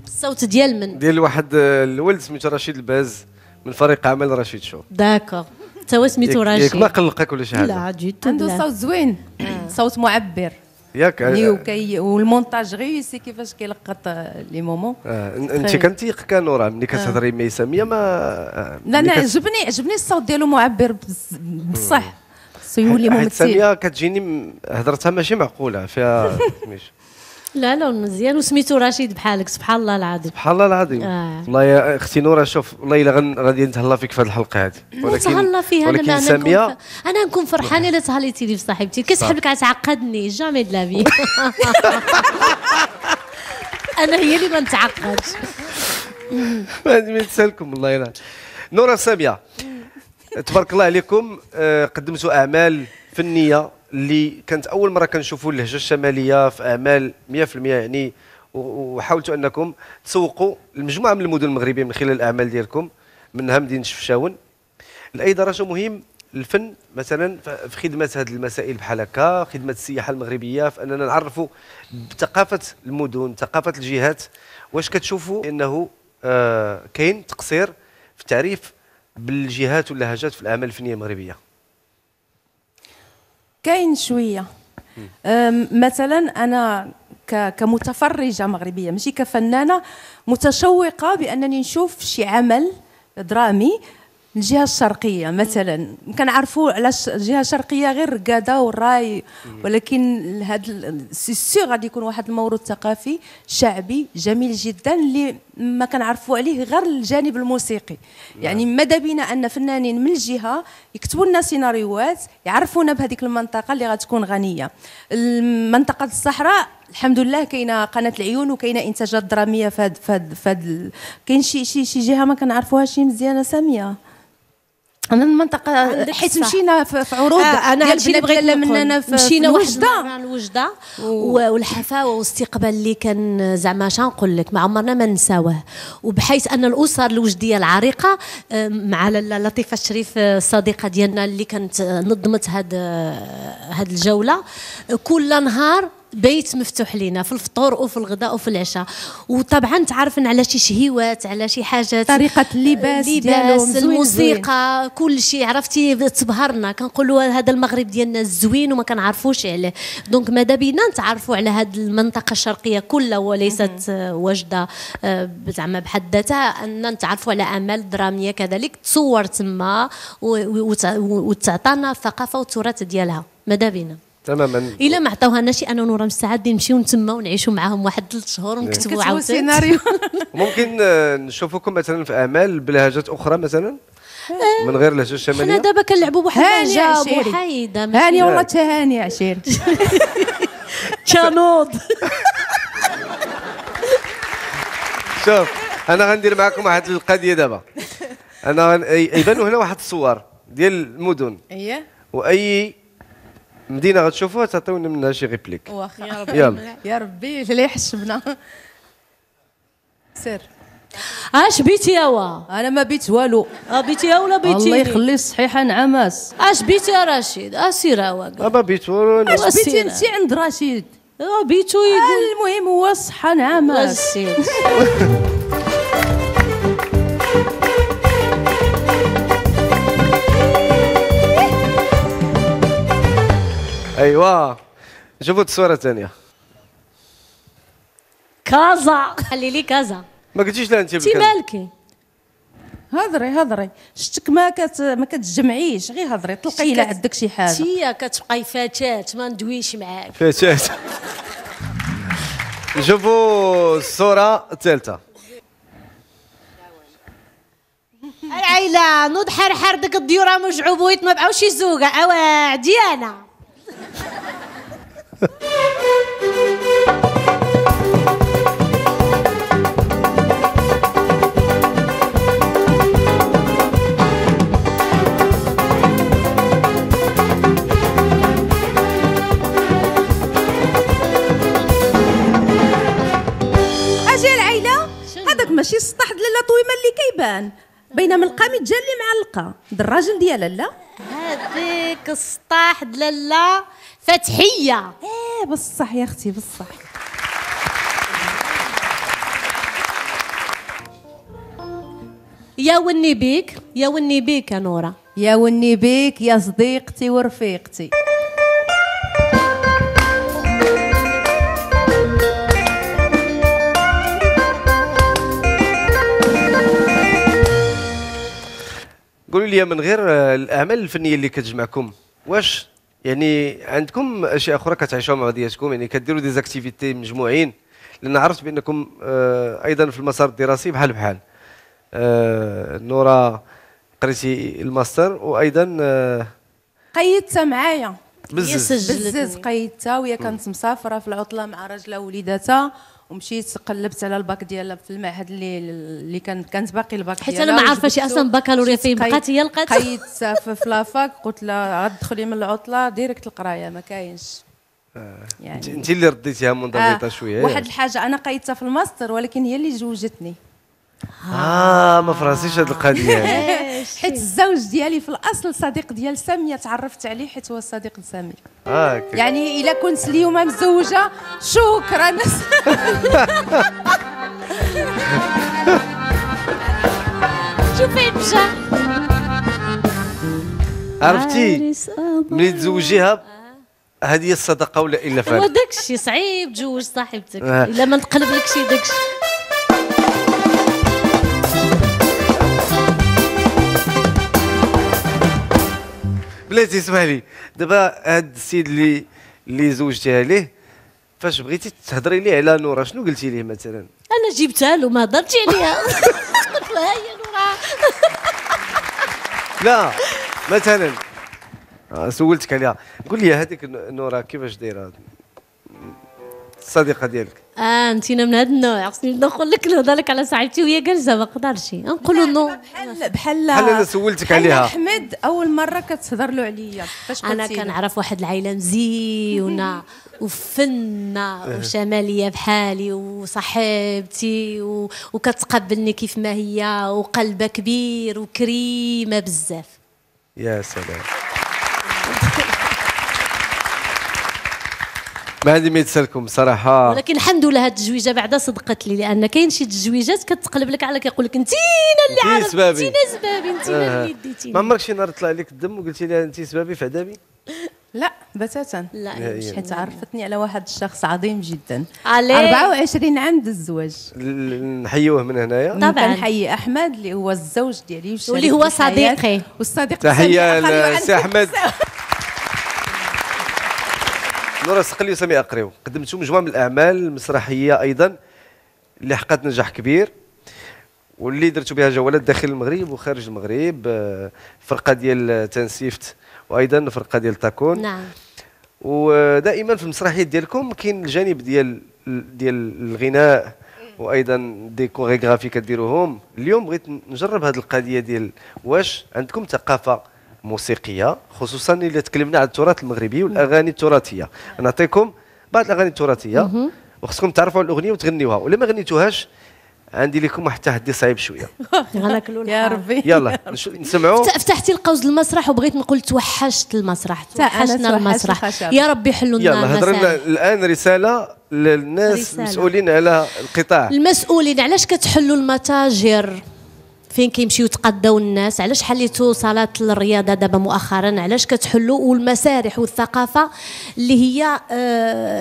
B: الصوت ديال من؟
A: ديال واحد الولد سميتو رشيد الباز من فريق عمل رشيد شو.
B: داكور. تا هو سميتو رشيد.
A: ياك ما قلقك ولا شي حاجه؟
B: لا جيت
C: عنده صوت زوين. صوت معبر.
A: ياك
C: والمونتاج غيسي كيفاش كيلقط لي مومون.
A: انت كنتيق كنورا ملي كتهضري مع ساميه ما
C: لا انا عجبني الصوت ديالو معبر بصح سيولي ممثل.
A: ساميه كتجيني هضرتها ماشي معقوله فيها ماشي.
B: لا مزيان وسميتو رشيد بحالك سبحان الله العظيم.
A: سبحان الله العظيم. والله يا اختي نورا شوف والله الا غادي نتهلا فيك في هذه الحلقه هذه
B: ولكن فيها
A: ولكن ساميه
B: انا نكون فرحانه الا تهليتي لي بصاحبتي كتسحب لك تعقدني جامي د لافي. انا هي اللي ما نتعقدش.
A: ما نسالكم والله يلا. نورا ساميه تبارك الله عليكم قدمتوا اعمال فنيه اللي كانت اول مره كنشوفوا اللهجه الشماليه في اعمال 100% يعني، وحاولتوا انكم تسوقوا لمجموعه من المدن المغربيه من خلال الاعمال ديالكم منها مدينه شفشاون. لاي درجه مهم الفن مثلا في خدمه هذه المسائل بحال هكا، خدمه السياحه المغربيه، في اننا نعرفوا بثقافه المدن ثقافه الجهات. واش كتشوفوا انه كاين تقصير في التعريف بالجهات واللهجات في الاعمال الفنيه المغربيه؟
C: كاين شويه. مثلا انا كمتفرجه مغربيه ماشي كفنانه متشوقه بانني نشوف شي عمل درامي الجهه الشرقيه مثلا. كنعرفوا علاش الجهه الشرقيه غير الرقاده والراي، ولكن هذا سي غادي يكون واحد الموروث ثقافي شعبي جميل جدا اللي ما كنعرفوا عليه غير الجانب الموسيقي. يعني ماذا بينا ان فنانين من الجهه يكتبوا لنا سيناريوهات يعرفونا بهذيك المنطقه اللي غتكون غنيه. المنطقه الصحراء الحمد لله كاينه قناه العيون وكاينه انتاجات دراميه فهاد كاين شي جهه ما كنعرفوهاش مزيانه ساميه. انا المنطقه حيت مشينا في عروض
B: انا هادشي اللي بغيت
C: مننا
B: مشينا واحد الوجده والحفاوه والاستقبال اللي كان زعما شنقول لك ما عمرنا ما نساوه. وبحيث ان الاسر الوجديه العريقه مع لطيفه الشريف الصديقه ديالنا اللي كانت نظمت هاد الجوله كل نهار بيت مفتوح لينا في الفطور وفي الغداء وفي العشاء. وطبعا تعرفنا على شي شهيوات على شي حاجات
C: طريقه اللباس
B: الموسيقى كل شيء عرفتي تبهرنا. كنقولوا هذا المغرب ديالنا الزوين وما كنعرفوش عليه. دونك ماذا بينا نتعرفوا على هذه المنطقه الشرقيه كلها وليست وجده زعما بحد ذاتها، ان نتعرفوا على اعمال دراميه كذلك تصور تما وتعطانا الثقافه والتراث ديالها. ماذا بينا
A: تماما.
B: الا ما عطاوهاش انا ونورا مستعدين نمشيو تما ونعيشوا معاهم واحد 3 شهور ونكتبوا عاوتاني
C: سيناريو.
A: ممكن نشوفكم مثلا في اعمال بلهجات اخرى مثلا من غير اللهجه الشماليه.
B: حنا دابا كنلعبوا بواحد اللهجه محايده.
C: هاني والله تهاني عشير
B: تشانوض.
A: شوف انا غندير معكم واحد القضيه دابا. انا يبانوا هنا واحد الصور ديال المدن
C: اييه
A: واي مدينه غتشوفوها تعطيونا منها شي ريبليك.
C: واخا يا ربي
A: يلا
C: يا ربي اللي يحشمنا. سير
B: اش بيتي ياوا؟
C: انا ما بيت والو.
B: بيتي يا ولا بيتي؟
C: الله يخلي الصحيحه نعماس.
B: اش بيتي يا رشيد؟ سير هواك.
A: بابا بيتو
C: اش بيتي انت عند رشيد؟
B: بيتو يقول
C: المهم هو الصحه نعماس.
A: ايوا شوفوا التصويره الثانيه.
B: كازا خلي لي كازا.
A: ما قلتيش لا انت
B: انت مالكي؟
C: هضري شتك ما كتجمعيش غير هضري تلقي الا عندك شي حاجه.
B: انتيا كتبقاي فتاه ما ندويش معاك.
A: فتاه. نشوفوا الصوره الثالثه.
B: العيله نوض حرحر ديك الديوره مجعوبويت ما بقاوش يزوقا اوا ديانا.
C: اجي العيله هذاك ماشي السطح ديال لا طويمه اللي كيبان بينما القامي جا اللي معلقه الراجل ديالها لا
B: هذيك السطاح دلاله فتحيه.
C: بصح يا اختي بصح.
B: يا وني بيك يا وني بيك يا نورا.
C: يا وني بيك يا صديقتي ورفيقتي.
A: قولوا لي من غير الاعمال الفنيه اللي كتجمعكم، واش يعني عندكم اشياء اخرى كتعيشوها مع بعضياتكم، يعني كديروا دي زاكتيفيتي مجموعين؟ لان عرفت بانكم ايضا في المسار الدراسي بحال بحال. نورا قريتي الماستر وايضا
C: قيدتها معايا
A: بزز.
C: بزز قيدتها وهي كانت مسافره في العطله مع راجلها ووليداتها، ومشيت قلبت على الباك ديالها في المعهد اللي كانت باقي الباك
B: حيت
C: ديالها،
B: انا ما عارفه شي اصلا بكالوريا فين بقات هي لقات.
C: قيدتها في لافاك، قلت لها غتدخلي من العطله ديريكت القرايه ما كاينش.
A: يعني انت اللي رديتيها منضبطه شويه.
C: واحد الحاجه انا قيدتها في الماستر ولكن هي اللي زوجتني.
A: ما فراسيش هذه القضيه.
C: حيت الزوج ديالي في الاصل صديق ديال ساميه، تعرفت عليه حيت هو صديق لساميه. يعني الا كنت اليوم مزوجه شكرا.
B: شوفي مشى
A: عرفتي ملي تزوجيها هذه هي الصدقه ولا الا فعلا.
B: هو داكشي صعيب تزوج صاحبتك الا ما نقلب لك شي داكشي.
A: بلاتي اسمح لي، دابا هاد السيد اللي زوجتيها ليه، فاش بغيتي تهضري ليه على نورا شنو قلتي ليه مثلا؟
B: انا جبتها له ما هضرتش عليها. قلت له هيا نورا.
A: لا مثلا سولتك عليها، قول لي هذيك نورا كيفاش دايره الصديقه ديالك؟
B: انت من هذا النوع، خصني نقول لك نهضر لك على صاحبتي وهي جالسه ما نقدرش نقولوا نو.
C: بحال
A: انا سولتك عليها.
C: احمد اول مره كتهضر له عليا فاش قلتي
B: انا كنعرف واحد العائله مزيونه وفنه وشماليه بحالي وصاحبتي وكتقبلني كيف ما هي وقلبها كبير وكريمه بزاف.
A: يا سلام. ما عندي ما يتسالكم صراحه،
B: ولكن الحمد لله هاد التزويجه بعدا صدقت لي، لان كاين شي تزويجات كتقلب لك على كيقول لك انتينا اللي عرفتي، انتينا سبابي، انتينا اللي ديتيني.
A: ما عمرك شي نهار طلع لك الدم وقلتي لها انت سبابي في عذابي؟
C: لا بتاتا،
B: لا
C: حيت عرفتني على واحد الشخص عظيم جدا.
B: عليه
C: 24 عام د الزواج.
A: نحيوه من هنايا
B: طبعا.
C: كنحيي احمد اللي هو الزوج ديالي
B: واللي هو صديقي
C: والصديق.
A: تحيه لسي احمد. نورا السقلي وسامي أقريو قدمتوا مجموعه من الاعمال المسرحيه ايضا اللي حققت نجاح كبير واللي درتوا بها جولات داخل المغرب وخارج المغرب، فرقه ديال تنسيفت وايضا فرقه ديال تاكون.
B: نعم.
A: ودائما في المسرحيات ديالكم كاين الجانب ديال الغناء وايضا دي كوريغرافي كديروهم. اليوم بغيت نجرب هذه القضيه ديال واش عندكم ثقافه موسيقيه، خصوصا الا تكلمنا على التراث المغربي والاغاني التراثيه. نعطيكم بعض الاغاني التراثيه وخصكم تعرفوا الاغنيه وتغنيوها، ولا ما غنيتوهاش عندي لكم واحد التحدي صعيب شويه.
C: يا ربي
A: يلا نسمعوا.
B: فتحتي القوس المسرح وبغيت نقول توحشت المسرح، توحشنا المسرح. يا ربي حلوا لنا
A: يلا هضر لنا الان رساله للناس المسؤولين على القطاع.
B: المسؤولين، علاش كتحلوا المتاجر فين كيمشيو يتقداو الناس؟ علاش حليتوا صالات الرياضه دابا مؤخرا؟ علاش كتحلوا والمسارح والثقافه اللي هي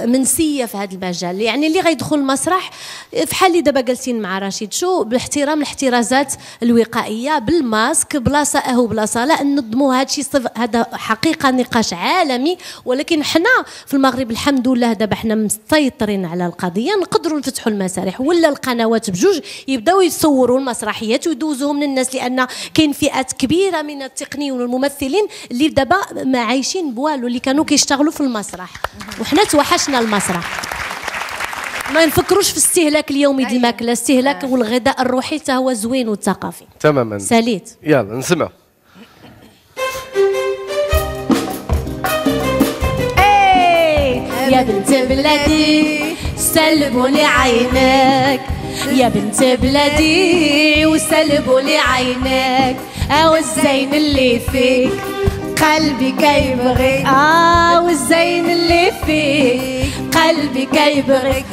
B: منسيه في هذا المجال؟ يعني اللي غيدخل المسرح بحال اللي دابا جالسين مع رشيد شو باحترام الاحترازات الوقائيه، بالماسك، بلاصه وبلاصه لا ننظموا هذا الشيء. هذا حقيقه نقاش عالمي، ولكن حنا في المغرب الحمد لله دابا حنا مسيطرين على القضيه، نقدروا نفتحوا المسارح ولا القنوات بجوج يبداو يصوروا المسرحيات ويدوزوا من الناس، لان كاين فئات كبيره من التقنيين والممثلين اللي دابا ما عايشين بوالو، اللي كانوا كيشتغلوا في المسرح، وحنا توحشنا المسرح. ما نفكروش في الاستهلاك اليومي ديال الماكله، الاستهلاك والغذاء الروحي حتى هو زوين والثقافي.
A: تماما
B: ساليت.
A: يلا نسمع.
B: يا بنت بلادي سلبوا لي عينك، يا بنت بلادي وسلبوا لي عينك، او الزين اللي فيك قلبي كيبغيك، والزين اللي فيك قلبي كيبغيك،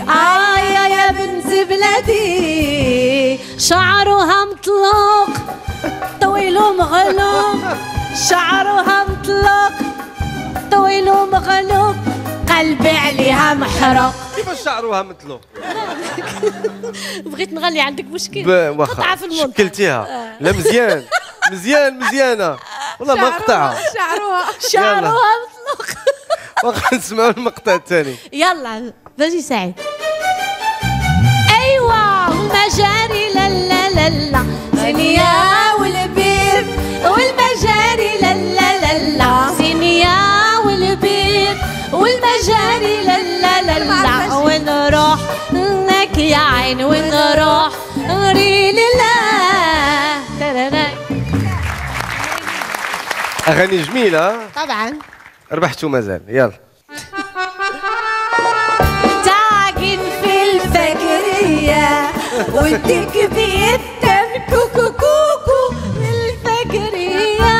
B: يا بنت بلادي شعرها مطلق طويل ومغلوب، شعرها مطلق طويل ومغلوب، قلبي عليها محرق.
A: كيفاش شعروها مثلو؟
B: بغيت نغني، عندك مشكل؟ قطعه في المنطقه
A: شكلتيها لا مزيان. مزيانه والله مقطعه.
B: شعرها مطلق.
A: واخا نسمعوا المقطع الثاني.
B: يلا باجي سعيد. ايوا والمجاري لا لا لا لا زينيا والبير والمجاري لا لا لا لا زينيا والبير والمجاري لا لا لا لا ونروح لك يا عين ونروح نري لله.
A: اغاني جميله
B: طبعا
A: ربحتوا مازال. يلا
B: تعاقن في الفجرية وديك بيتم كوكو كوكو الفجرية.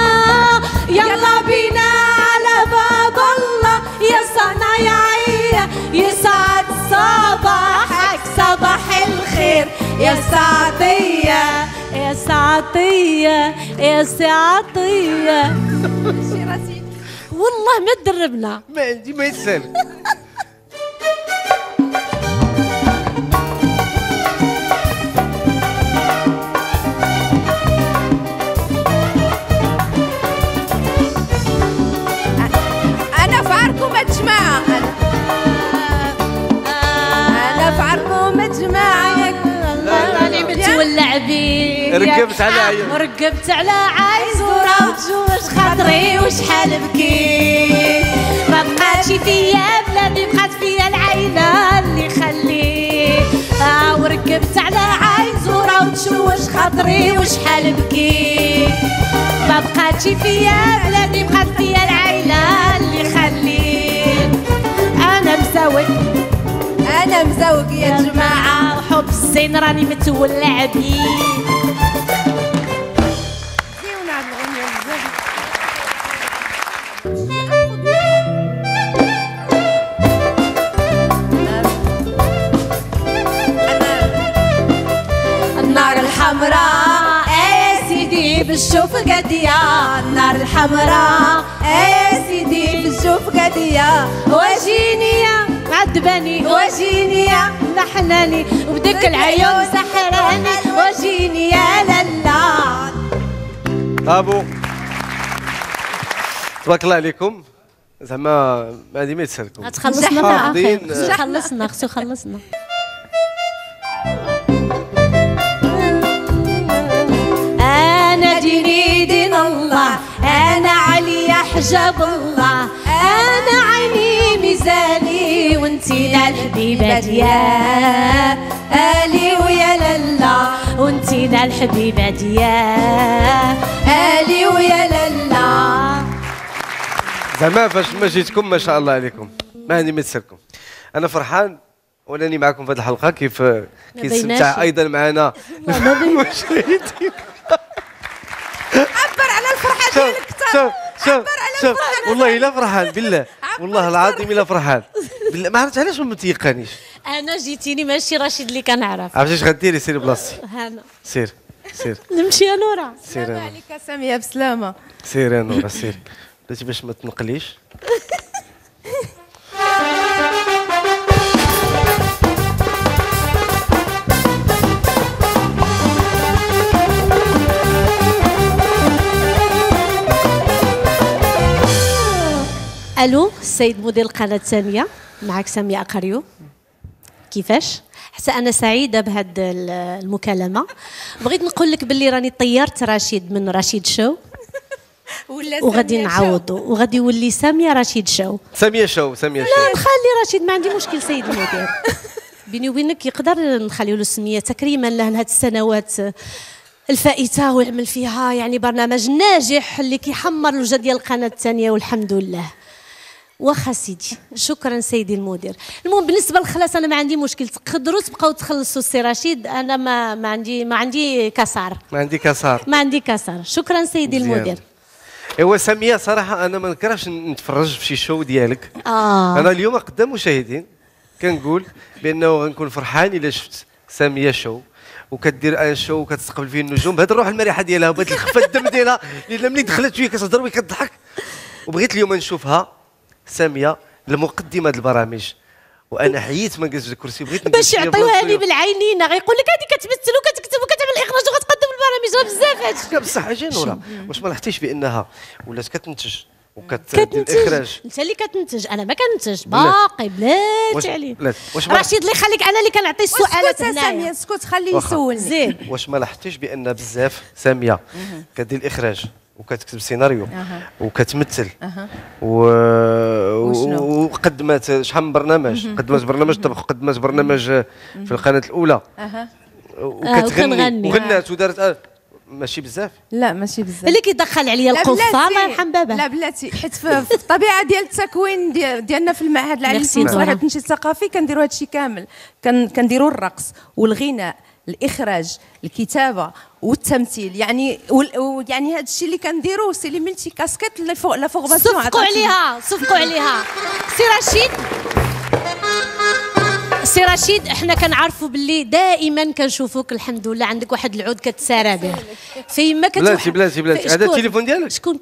B: يلا بينا على باب الله يا صنايعية يسعد صباحك صباح الخير يا سعدية يا سعدية يا سعدية. والله ما تدربنا.
A: ما عندي ما يتسال.
C: انا في عركم الجماعه انا في عركم الجماعه
B: راني متولع بيك
A: ركبت على عين
B: ركبت على عايز وجوج خاطري وشحال بكيت. ما بقاتش فيا بلادي بقات فيا العينه اللي خليت. وركبت على عايز وجوج خاطري وشحال بكيت. ما بقاتش فيا بلادي بقات فيا العينه اللي خليت. انا مزوق يا جماعه وحب الزين راني متولع بيه. النار الحمراء يا سيدي بالشوف قديا. النار الحمراء يا سيدي بالشوف قديا. وجيني عذباني وجيني نحناني وبدك العيون سحراني وجيني يا لالا.
A: برافو تبارك الله عليكم. زعما هذه ما يتسالكم.
B: غتخلصنا
A: حافظين.
B: خصو خلصنا خصو خلصنا. أنا ديني دين الله أنا علي حجاب الله أنا عيني ميزاني وانتي الحبيبة ديال آلي ويا لالا وانتي الحبيبة ديال آلي ويا لالا.
A: زعما فاش ما جيتكم ما شاء الله عليكم ما عندي ما يتسالكم. انا فرحان ولاني معكم في هذه الحلقه كيف كيستمتع ايضا معنا المشاهدين.
C: عبر على الفرحه ديالك
A: شوف والله الا فرحان بالله والله العظيم الا فرحان بالله. ما عرفتش علاش ما تيقانيش.
B: أنا جيتيني ماشي رشيد اللي كنعرف.
A: عرفتي اش غديري؟ سيري بلاصتي.
B: هانا
A: سير
B: نمشي يا نورا.
A: سير
C: سلام عليك ساميه بسلامه.
A: سير يا نورا سير بلاتي باش ما تنقليش.
B: الو السيد مدير القناه الثانيه معك ساميه أقريو. كيفاش؟ حتى انا سعيده بهذه المكالمه. بغيت نقول لك باللي راني طيرت رشيد من رشيد شو وغادي نعوضوا وغادي يولي ساميه رشيد شو.
A: ساميه شو
B: لا نخلي رشيد ما عندي مشكل سيد المدير. بيني وبينك يقدر نخليو له السميه تكريما له هذه السنوات الفائته ويعمل فيها يعني برنامج ناجح اللي كيحمر الوجه ديال القناه الثانيه والحمد لله. واخا سيدي شكرا سيدي المدير. المهم بالنسبه للخلاص انا ما عندي مشكل تقدروا تبقاو تخلصوا السي رشيد. انا ما عندي كسار ما عندي كسار. شكرا سيدي المدير.
A: ايوا ساميه صراحه انا ما نكرهش نتفرج في شي شو ديالك. انا اليوم قدام مشاهدين كنقول بانه غنكون فرحان الا شفت ساميه شو وكدير ان شو وكتستقبل فيه النجوم بهذه الروح المرحه ديالها وبهذه الخفه الدم ديالها اللي ملي دخلت شويه كتهضر وكتضحك. وبغيت اليوم نشوفها ساميه المقدمه د البرامج وانا حييت ما نجلس في الكرسي بغيت
B: باش يعطيوها لي بالعينين غيقول لك هذه كتمثل وكتكتب وكتعمل الاخراج وغتقدم البرامج راه بزاف هادشي.
A: لا بصح اجي نورا، واش ما لاحظتيش بانها ولات كتنتج وكتدير الاخراج؟
B: انت اللي كتنتج، انا ما كنتج باقي بلاتي عليه. رشيد الله يخليك، انا اللي كنعطي السؤالات
C: هنايا.
B: هنايا.
C: اسكت خليه يسولني.
B: زين
A: واش ما لاحظتيش بان بزاف ساميه كدير الاخراج وكتكتب سيناريو وكتمثل وقدمت شحال من برنامج، قدمت برنامج طبخ، قدمت برنامج في القناه الاولى وكتغني وغنات ودارت ماشي بزاف؟
C: لا ماشي بزاف.
B: اللي كيدخل عليا القفه الله يرحم باباه.
C: لا بلاتي، حيت في الطبيعه ديال التكوين ديالنا في المعهد العالي للمسرح والتنشيط الثقافي كنديروا هادشي كامل، كنديروا الرقص والغناء، الاخراج، الكتابه والتمثيل، يعني يعني هذا الشيء اللي كنديروه سي لي ملتي كاسكيت اللي فوق لا فورماسيون.
B: صفقوا عليها سي رشيد. احنا كنعرفوا باللي دائما كنشوفوك الحمد لله عندك واحد العود كتسارى به فيما
A: بلاتي هذا التليفون ديالك؟
B: شكون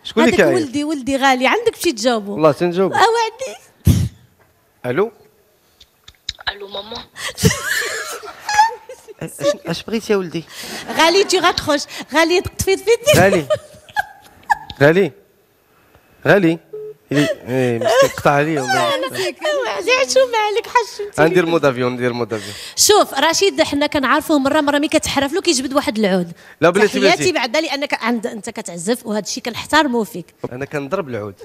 A: شكون اللي كاين؟
B: ولدي غالي، عندك باش تجاوبوا.
A: والله تنجاوب.
B: وعدي.
A: الو
F: ماما.
A: اش بغيتي يا ولدي؟
B: غالي تي غاتخوش، غالي طفيت
A: غالي مستقطع عليا
B: عشو مالك حشمتي.
A: ندير مود افيون.
B: شوف رشيد، حنا كنعرفوه مره مي كتحرف له كيجبد واحد العود.
A: لا بلاتي
B: تحياتي بعدا لانك انت كتعزف وهذا الشيء كنحترمه فيك.
A: انا كنضرب العود.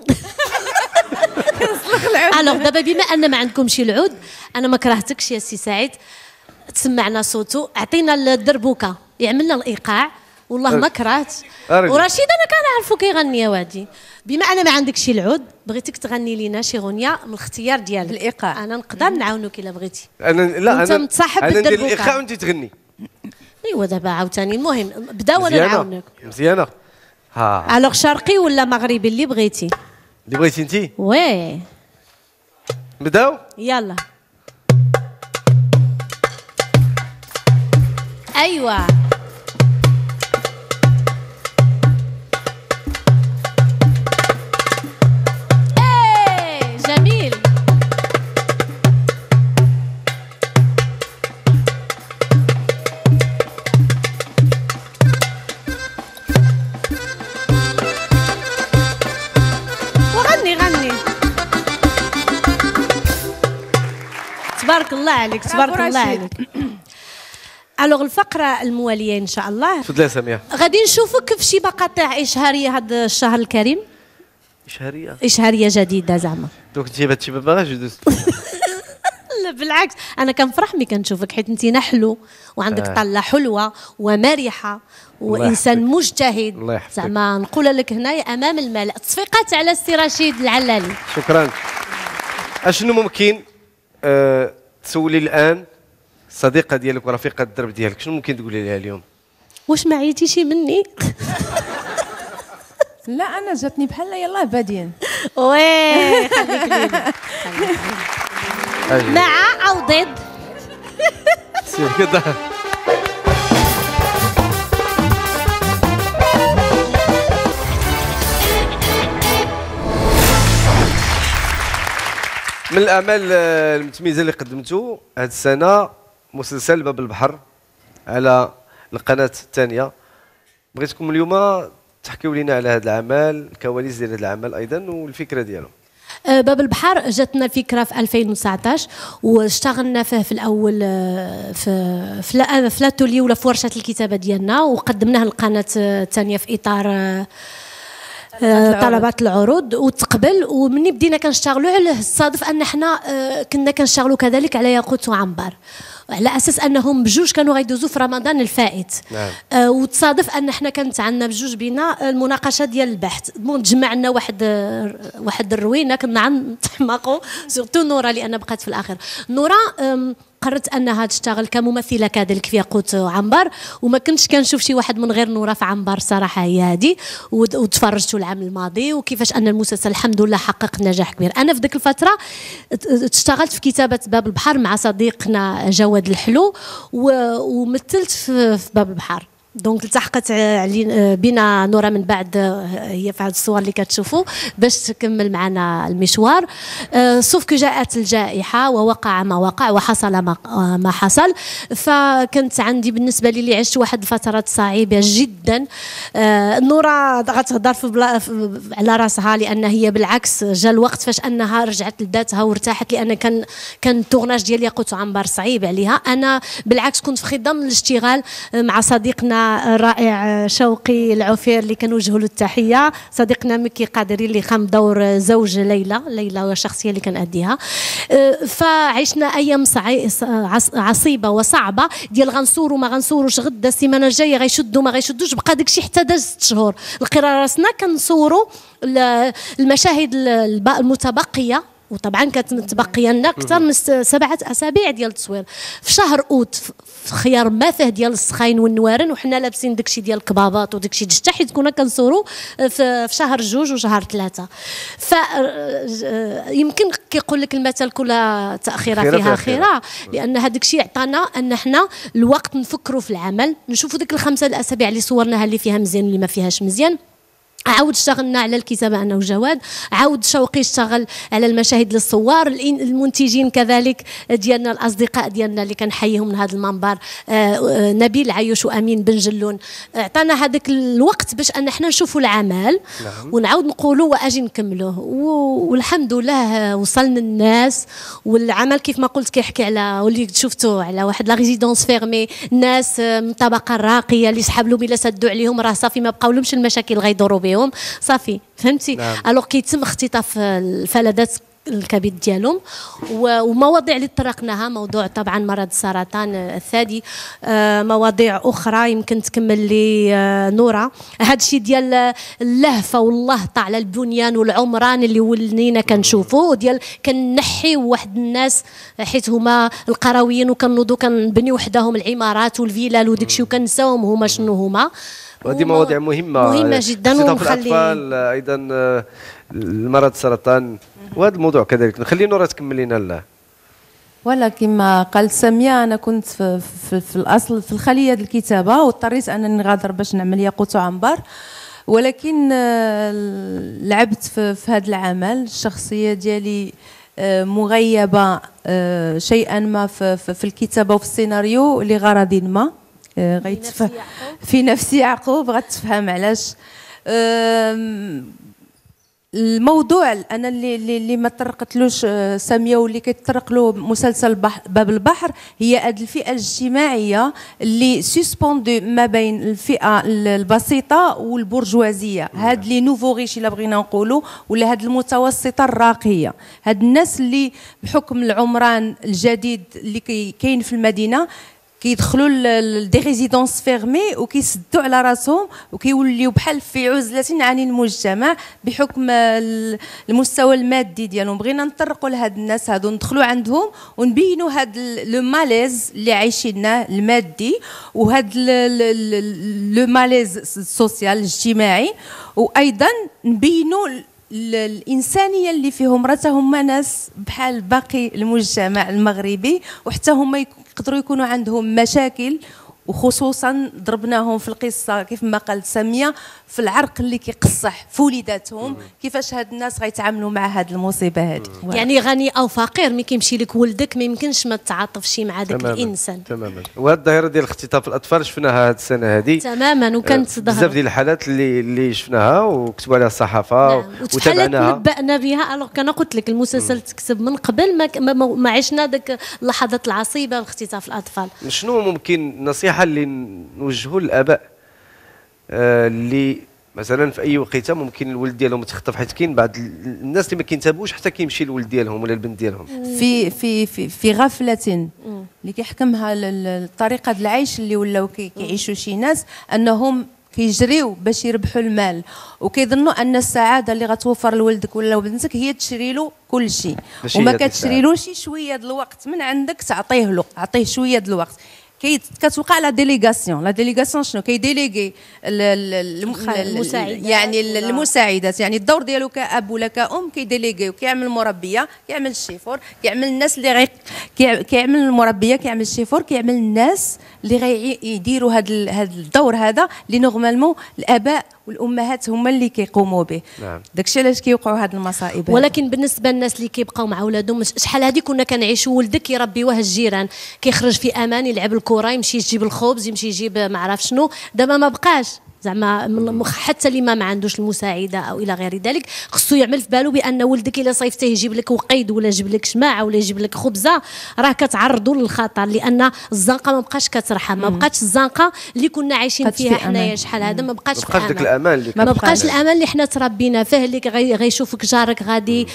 B: الوغ دابا بما ان ما عندكمش العود، انا ما كرهتكش يا سي سعيد، تسمعنا صوتو، اعطينا الدربوكه يعمل لنا الايقاع، والله ما كرهت. ورشيد انا كنعرفو كيغني يا وادي، بما انا ما عندكش العود بغيتك تغني لنا شي غنيه من الاختيار ديالك
C: بالايقاع.
B: انا نقدر نعاونك الا بغيتي.
A: انا
B: متصاحب
A: ندير
B: بالدربوكه
A: الايقاع وانت تغني.
B: ايوا دابا عاوتاني المهم بدا وانا نعاونك.
A: مزيانه.
B: الوغ شرقي ولا مغربي اللي بغيتي؟
A: اللي بغيتي انت.
B: وي
A: بداو
B: يلا. ايوا جميل. وغني تبارك الله عليك، تبارك الله عليك. الوغ الفقره المواليه ان شاء الله.
A: تفضلي يا سمية.
B: غادي نشوفك في شي مقاطع اشهاريه هذا الشهر الكريم. اشهاريه جديده زعما.
A: دوك انت هادشي ما باغاش دوز.
B: لا بالعكس، انا كنفرح ملي كنشوفك حيت انت نحلو وعندك طله حلوه ومرحه وانسان مجتهد. زعما نقول لك هنايا امام الملأ تصفيقات على السي رشيد العلالي.
A: شكرا. اشنو ممكن تسولي الان الصديقه ديالك ورفيقه الدرب ديالك، شنو ممكن تقولي لها اليوم؟
B: واش ما عيتيشي مني؟
C: لا انا جاتني بحال يلاه بادين.
B: وي خليك لينا مع او ضد؟
A: سير كذا. من الاعمال المتميزه اللي قدمتوا هذه السنه مسلسل باب البحر على القناه الثانيه. بغيتكم اليوم تحكيوا لنا على هذا العمل، الكواليس ديال هذا العمل ايضا والفكره ديالو.
B: باب البحر جاتنا الفكره في 2019 واشتغلنا فيه في الاول في لاتولي ولا في ورشه الكتابه ديالنا وقدمناه للقناه الثانيه في اطار طلبات العروض وتقبل. ومني بدينا كنشتغلوا عليه صادف ان حنا كنا كنشتغلوا كذلك على ياقوت وعنبر على اساس انهم بجوج كانوا غيدوزوا في رمضان الفائت.
A: نعم.
B: وتصادف ان حنا كانت عندنا بجوج بينا المناقشه ديال البحث. تجمعنا واحد الروينه كنا نتحماقوا سورتو نورا لان بقات في الاخر. نورا قررت انها تشتغل كممثله كذلك في ياقوت وعنبر وما كنتش كنشوف شي واحد من غير نورا في عنبر صراحه هي هذه. وتفرجتوا العام الماضي وكيفاش ان المسلسل الحمد لله حقق نجاح كبير. انا في ذيك الفتره اشتغلت في كتابه باب البحر مع صديقنا جواد الحلو ومثلت في باب البحر دونك التحقت بنا نورا من بعد، هي في هذه الصور اللي كتشوفوا باش تكمل معنا المشوار. سوف كو جاءت الجائحه ووقع ما وقع وحصل ما حصل. فكنت عندي بالنسبه لي اللي عشت واحد الفترات صعيبه جدا. نورا غتهضر على راسها، لان هي بالعكس جا الوقت فاش انها رجعت لذاتها وارتاحت، لان كان التورناج ديال ياقوت وعنبر صعيب عليها. انا بالعكس كنت في خضم الاشتغال مع صديقنا الرائع شوقي العفير اللي كنوجهوا له التحيه، صديقنا مكي قادري اللي قام بدور زوج ليلى والشخصيه اللي كنأديها. فعشنا ايام عصيبه وصعبه ديال غنصوروا ما غنصوروش، غدا السيمانه الجايه غيشدوا ما غيشدوش، بقى داكشي حتى داز 6 شهور. لقينا راسنا كنصوروا المشاهد المتبقيه، وطبعا كتبقي لنا اكثر من 7 أسابيع ديال التصوير في شهر اوت، في خيار مافه ديال السخاين والنوارن، وحنا لابسين داكشي ديال الكبابات وداكشي دشتا، حيت كنا كنصوروا في شهر 2 وشهر 3. ف يمكن كيقول لك المثل كل تاخيره فيها خيره، لان هذاك الشيء عطانا ان حنا الوقت نفكروا في العمل، نشوفوا ديك ال5 الأسابيع اللي صورناها اللي فيها مزيان اللي ما فيهاش مزيان. عاود اشتغلنا على الكتابه انا وجواد، عاود شوقي اشتغل على المشاهد للصوار، المنتجين كذلك ديالنا الاصدقاء ديالنا اللي كنحييهم من هذا المنبر، نبيل عيوش وامين بن جلون، عطانا هذاك الوقت باش ان احنا نشوفوا العمل ونعاود نقولوا واجي نكملوه. والحمد لله وصلنا الناس، والعمل كيف ما قلت كيحكي على واللي شفتوه على واحد لا ريزيدونس فيرمي، الناس من الطبقه الراقيه اللي سحب لهم الا سدوا عليهم راه صافي ما بقاو لهمش المشاكل غيدوروا بهم صافي، فهمتي؟ الوغ كيتم اختطاف الفلذات الكبد ديالهم. ومواضيع اللي طرقناها، موضوع طبعا مرض السرطان الثدي، مواضيع اخرى يمكن تكمل لي نورا. هذا الشيء ديال اللهفه والله على البنيان والعمران اللي ولينا كنشوفوا، ديال كنحيو واحد الناس حيت هما القرويين وكنوضوا كنبنيو وحدهم العمارات والفيلال وداك الشيء وكنساوهم هما شنو هما.
A: وهذه مواضيع مهمة
B: جدا.
A: في الأطفال أيضا المرض السرطان، وهذا الموضوع كذلك نخلي نورا تكمل لنا. لا
C: ولا كما قالت ساميه، انا كنت في الاصل في الخليه ديال الكتابه، واضطريت انني نغادر باش نعمل ياقوت وعنبر، ولكن لعبت في هذا العمل. الشخصيه ديالي مغيبه شيئا ما في الكتابه وفي السيناريو لغرض ما في نفس يعقوب. غتفهم علاش. الموضوع انا اللي ما طرقتلوش ساميه واللي كيتطرق له مسلسل باب البحر، هي هذه الفئه الاجتماعيه اللي سسبوندو ما بين الفئه البسيطه والبرجوازيه، هاد لي نوفو ريش الا بغينا نقولوا، ولا هاد المتوسطه الراقيه، هاد الناس اللي بحكم العمران الجديد اللي كاين في المدينه كيدخلوا دي ريزيدونس فيرمي وكيسدوا على راسهم وكيوليو بحال في عزله عن المجتمع بحكم المستوى المادي ديالهم. بغينا نطرقوا لهاد الناس هادو، ندخلوا عندهم ونبينوا هاد لو ماليز اللي عايشينه المادي، وهاد لو ماليز السوسيال الاجتماعي، وايضا نبينوا الانسانيه اللي فيهم. راه هما ناس بحال باقي المجتمع المغربي، وحتى هما يقدروا يكونوا عندهم مشاكل، وخصوصا ضربناهم في القصه كيف ما قالت ساميه في العرق اللي كيقصح في وليداتهم، كيفاش هاد الناس غيتعاملوا مع هاد المصيبه هذه.
B: يعني غني او فقير ملي كيمشي لك ولدك ما يمكنش ما تتعاطفش مع ذاك الانسان
A: تماما. وهاد الظاهره ديال اختطاف الاطفال شفناها هاد السنه هذه
B: تماما، وكانت
A: بزاف ديال الحالات اللي شفناها وكتبوا عليها الصحافه.
B: نعم. وتابعناها ونبأنا بها. الوغ كان قلت لك المسلسل تكتب من قبل ما عشنا ذاك اللحظات العصيبه لاختطاف الاطفال.
A: شنو ممكن النصيحه اللي نوجهوا للاباء اللي مثلا في اي وقيته ممكن الولد ديالهم يتخطف، حيت كاين بعض الناس اللي ما كينتبهوش حتى كيمشي الولد ديالهم ولا البنت ديالهم
C: في غفله اللي كيحكمها الطريقه ديال العيش اللي ولاو كيعيشوا شي ناس، انهم كيجريو باش يربحوا المال، وكيظنوا ان السعاده اللي غتوفر لولدك ولا بنتك هي تشري له كل شيء، وما كتشريلوش شويه د الوقت من عندك تعطيه له، عطيه شويه د الوقت. كتوقع لا ديليغاسيون شنو كيديليغي يعني المساعدات، يعني الدور ديالو كأب ولا كأم كيديليغي، وكيعمل مربيه، كيعمل الشيفور، كيعمل الناس اللي كيعمل المربيه، كيعمل الشيفور، كيعمل الناس اللي غيديروا هذا الدور هذا اللي نورمالمون الاباء والامهات هما اللي كيقوموا به.
A: نعم.
C: داكشي علاش كيوقعوا هذه المصائب.
B: ولكن بالنسبه للناس اللي كيبقاو مع ولادهم، شحال هذه كنا كنعيشوا ولدك يربيوه الجيران، كيخرج في امان يلعب الكره، يمشي يجيب الخبز، يمشي يجيب ما عرف شنو. دابا ما بقاش زعما حتى اللي ما عندوش المساعده او الى غير ذلك، خصو يعمل في باله بان ولدك الا صيفته يجيب لك وقيد ولا يجيب لك شماعه ولا يجيب لك خبزه، راه كتعرضوا للخطر، لان الزنقه ما بقاش كترحم، ما بقاتش الزنقه اللي كنا عايشين فيها حنايا شحال هذا، ما بقاش
A: داك الامان اللي
B: ما بقاش الامان اللي حنا تربينا فيه، اللي غيشوفك جارك غادي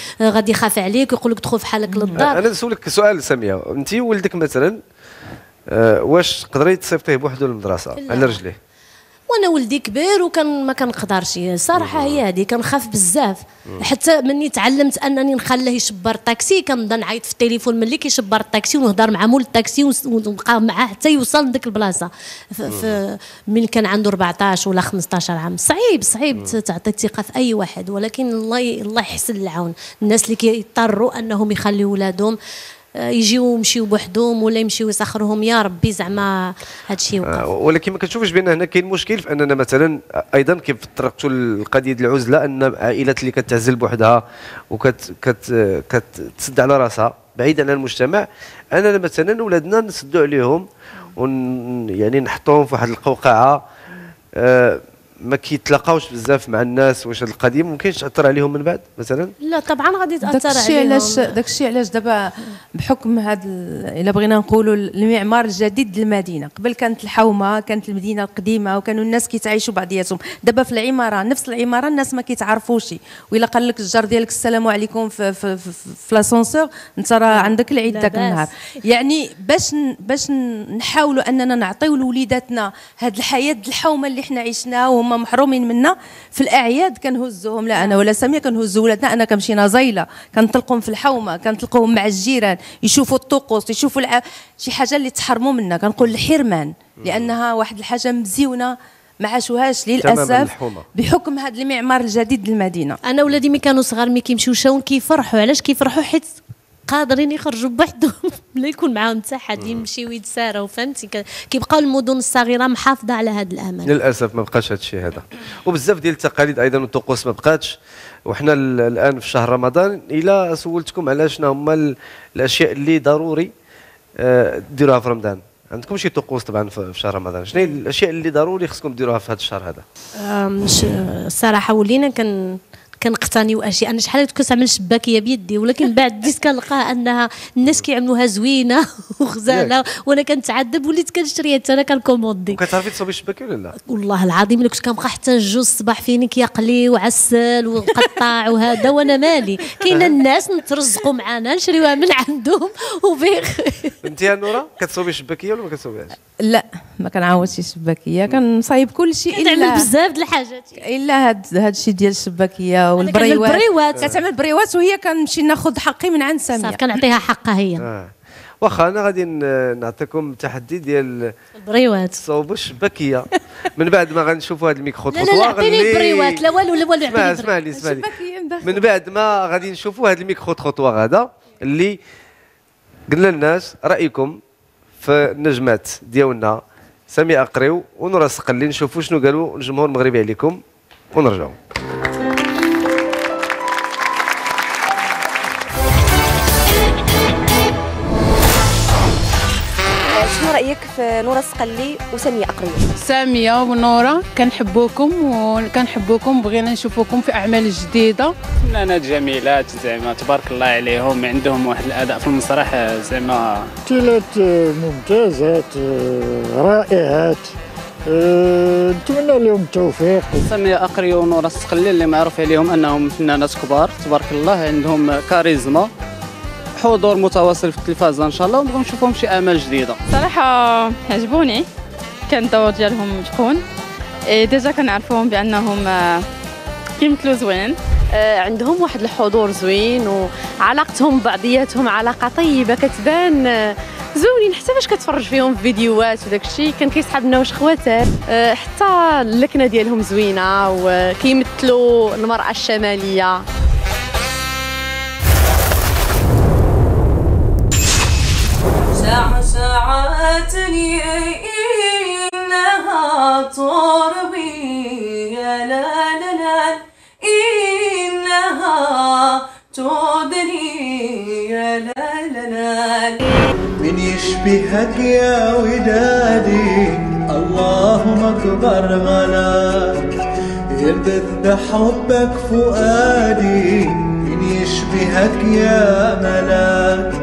B: يخاف عليك ويقول لك دخل في حالك للدار.
A: انا نسولك سؤال ساميه، انت ولدك مثلا واش تقدري تصيفطيه بوحدو للمدرسه على رجليه؟
B: وانا ولدي كبير وكان ما كنقدرش صراحه، هي هذه كنخاف بزاف. حتى مني تعلمت انني نخليه يشبر الطاكسي، كنبدا نعيط في التليفون ملي كيشبر الطاكسي ونهضر مع مول الطاكسي ونبقى معاه حتى يوصل لديك البلاصه. من كان عنده 14 ولا 15 عام صعيب تعطي الثقه في اي واحد، ولكن الله يحسن العون الناس اللي كيضطروا انهم يخليوا ولادهم يجيو يمشيو بوحدهم ولا يمشيو يسخروهم. يا ربي زعما هذا الشيء وقع.
A: ولكن ما كتشوفش بان هنا كاين مشكل في اننا مثلا ايضا كيف طرقتوا لقضيه العزله، ان عائلات اللي كتعزل بوحدها كتسد على راسها بعيدا عن المجتمع، اننا مثلا ولادنا نسدوا عليهم يعني نحطوهم في واحد القوقعه ما كيتلاقاوش بزاف مع الناس. واش هذه القضيه ممكنش تاثر عليهم من بعد مثلا؟
B: لا طبعا غادي تاثر عليهم.
C: داكشي علاش دابا بحكم هذا الا بغينا نقولوا المعمار الجديد للمدينه، قبل كانت الحومه، كانت المدينه القديمه وكانوا الناس كيتعايشوا بعضياتهم. دابا في العماره نفس العماره الناس ما كيتعرفوش، وإلا قال لك الجار ديالك السلام عليكم في لاسونسور انت راه عندك العيد داك النهار. يعني باش نحاولوا اننا نعطيو لوليداتنا هذه الحياه الحومه اللي حنا عشناها وهم محرومين منا. في الاعياد كنهزوهم، لا انا ولا ساميه كنهزوا ولادنا، انا كنمشي نازيله كنطلقهم في الحومه، كنطلقوهم مع الجيران يشوفوا الطقوس، يشوفوا شي حاجه اللي تحرموا منها، كنقول الحرمان، لانها واحد الحاجه مزيونه ما عاشوهاش للاسف بحكم هذا المعمار الجديد للمدينه.
B: انا ولادي ملي كانوا صغار ملي كيمشيو شاون كيفرحوا. علاش كيفرحوا؟ حيت قادرين يخرجوا بوحدهم لا يكون معاهم حتى حد، يمشيو يتساراو. فهمتي؟ كيبقاو المدن الصغيره محافظه على هذا الامان.
A: للاسف ما بقاش هذا الشيء هذا، وبزاف ديال التقاليد ايضا والطقوس ما بقاتش. وحنا الان في شهر رمضان، الا سولتكم على شنو هما الاشياء اللي ضروري ديروها في رمضان، عندكم شي طقوس طبعا في شهر رمضان، شنو هي الاشياء اللي ضروري خصكم ديروها في هذا الشهر هذا؟
B: الصراحه ولينا كنقتنيو اشياء. انا شحال كنت نعمل شباكيه بيدي، ولكن بعد بديت كنلقاها انها الناس كيعملوها زوينه وغزاله، وانا كنتعذب وليت كنشريها حتى انا كنكوموندي.
A: وكتعرفي تصوبي الشباكيه ولا لا؟
B: والله العظيم الا كنت كنبقى حتى الجوج الصباح فيني كيقلي وعسل ومقطع وهذا، وانا مالي. كاينه الناس نترزقوا معانا نشريوها من عندهم وبخير.
A: انت يا نوره كتصوبي الشباكيه ولا ما كتصوبيهاش؟
C: لا ما كنعاودش الشباكيه، كنصايب كل شيء
B: كنعمل بزاف د الحاجات
C: الا هاد الشيء ديال الشباكيه والبريوات. كتعمل بريوات وهي كنمشي ناخذ حقي من عند ساميه،
B: صافي كنعطيها حقها هي.
A: واخا انا غادي نعطيكم تحدي ديال
B: البريوات،
A: صوبوا الشباكيه من بعد ما غنشوفوا هذا الميكرو
B: لا لا عطيني البريوات، لا والو لا والو.
A: اسمعني من بعد ما غادي نشوفوا هذا الميكرو تروطوار هذا اللي قلنا للناس رايكم في النجمات ديالنا ساميه أقريو ونورا السقلي، نشوفوا شنو قالوا الجمهور المغربي عليكم ونرجعوا.
G: شنو رايك في نورا السقلي وساميه أقريو؟
H: ساميه ونورا كنحبوكم وبغينا نشوفوكم في اعمال جديده.
I: فنانات جميلات زعما تبارك الله عليهم، عندهم واحد الاداء في المسرح زعما
J: تمثيلات ممتازات رائعات، نتمنى لهم التوفيق.
I: ساميه أقريو ونورا السقلي اللي معروف عليهم انهم فنانات كبار تبارك الله، عندهم كاريزما، حضور متواصل في التلفازه ان شاء الله، ونبغوا نشوفهم شي اعمال جديده.
K: صراحه عجبوني، كان الدور ديالهم شكون ديجا كنعرفوهم بانهم كيمثلوا زوين،
L: عندهم واحد الحضور زوين وعلاقتهم ببعضياتهم علاقه طيبه كتبان زوينين، حتى فاش كتفرج فيهم في فيديوهات وداك الشيء كان كيسحب لنا واش خواتات. حتى اللكنه ديالهم زوينه وكيمثلوا المراه الشماليه.
M: ساعات
C: إنها تروي يا لا لا لا إنها تدري يا لا لا لا.
M: من يشبهك يا ودادي اللهم أكبر غلاك يلبث بحبك فؤادي. من يشبهك يا ملاك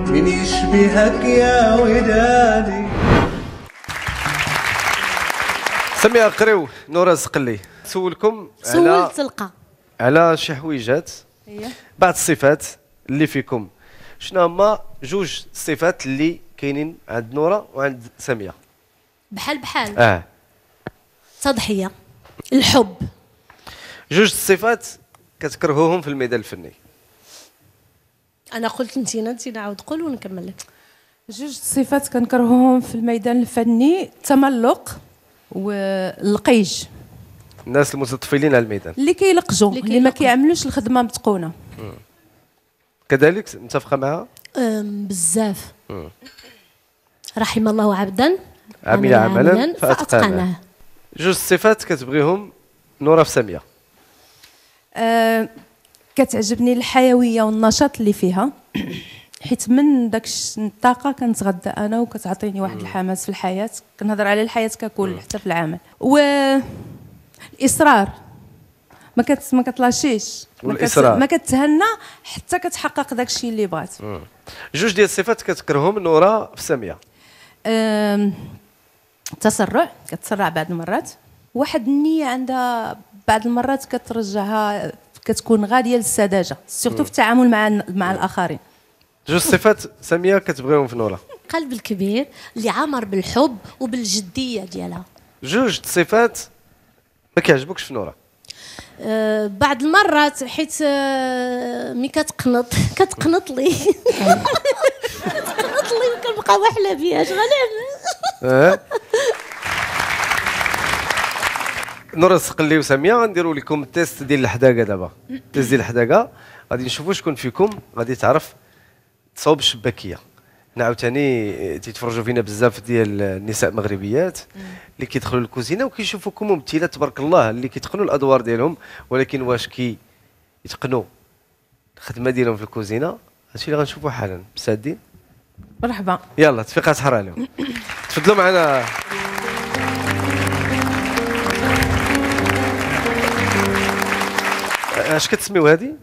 M: من يشبهك يا ودادي.
A: سمية قريو نورة السقلي سولكم على شي حويجات بعض الصفات اللي فيكم. شنو هما جوج الصفات اللي كاينين عند نورة وعند سمية؟
B: بحال
C: تضحية، الحب.
A: جوج الصفات كتكرهوهم في الميدان الفني.
B: انا قلت انت نعاود قول ونكمل لك.
C: جوج الصفات كنكرهوهم في الميدان الفني: التملق والقيج.
A: الناس المتطفلين على الميدان
C: اللي كيلقجوا، اللي ما كيعملوش الخدمه متقونه.
A: كذلك متفقه معها
B: بزاف. رحم الله عبدا
A: عمل عملا فاتقنه. جوج الصفات كتبغيهم نورة في سامية؟
C: كتعجبني الحيويه والنشاط اللي فيها، حيت من داك الطاقه كنتغذى انا وكتعطيني واحد الحماس في الحياه. كنهضر على الحياه ككل حتى في العمل. والاصرار، ما كتلاشيش، ما كتهنى حتى كتحقق داك الشيء اللي بغات.
A: جوج ديال الصفات كتكرههم نورة في سامية؟
C: التسرع، كتسرع بعض المرات. واحد النية عندها بعض المرات كترجعها كتكون غاديه للسذاجه، سورتو في التعامل مع الاخرين.
A: جوج الصفات سامية كتبغيهم في نورة؟
B: قلب الكبير اللي عامر بالحب وبالجديه ديالها.
A: جوج الصفات ما كيعجبوكش في نورة؟
B: بعض المرات حيت مي كتقنط لي كتقنط لي وكنبقى واحله بها. اش غنعمل؟
A: نورة السقلي وسامية غنديروا لكم التيست ديال الحداقه دابا. التيست ديال الحداقه غادي نشوفوا شكون فيكم غادي تعرف تصاوب الشباكيه. عاوتاني تيتفرجوا فينا بزاف ديال النساء مغربيات اللي كيدخلوا للكوزينه وكيشوفوكم ممثلات تبارك الله اللي كيتقنوا الادوار ديالهم، ولكن واش يتقنوا الخدمه ديالهم في الكوزينه؟ هادشي اللي غنشوفوا حالا. مستعدين؟
C: مرحبا.
A: يلا تفيقات حر عليهم. تفضلوا معنا. اش كتسميو هادي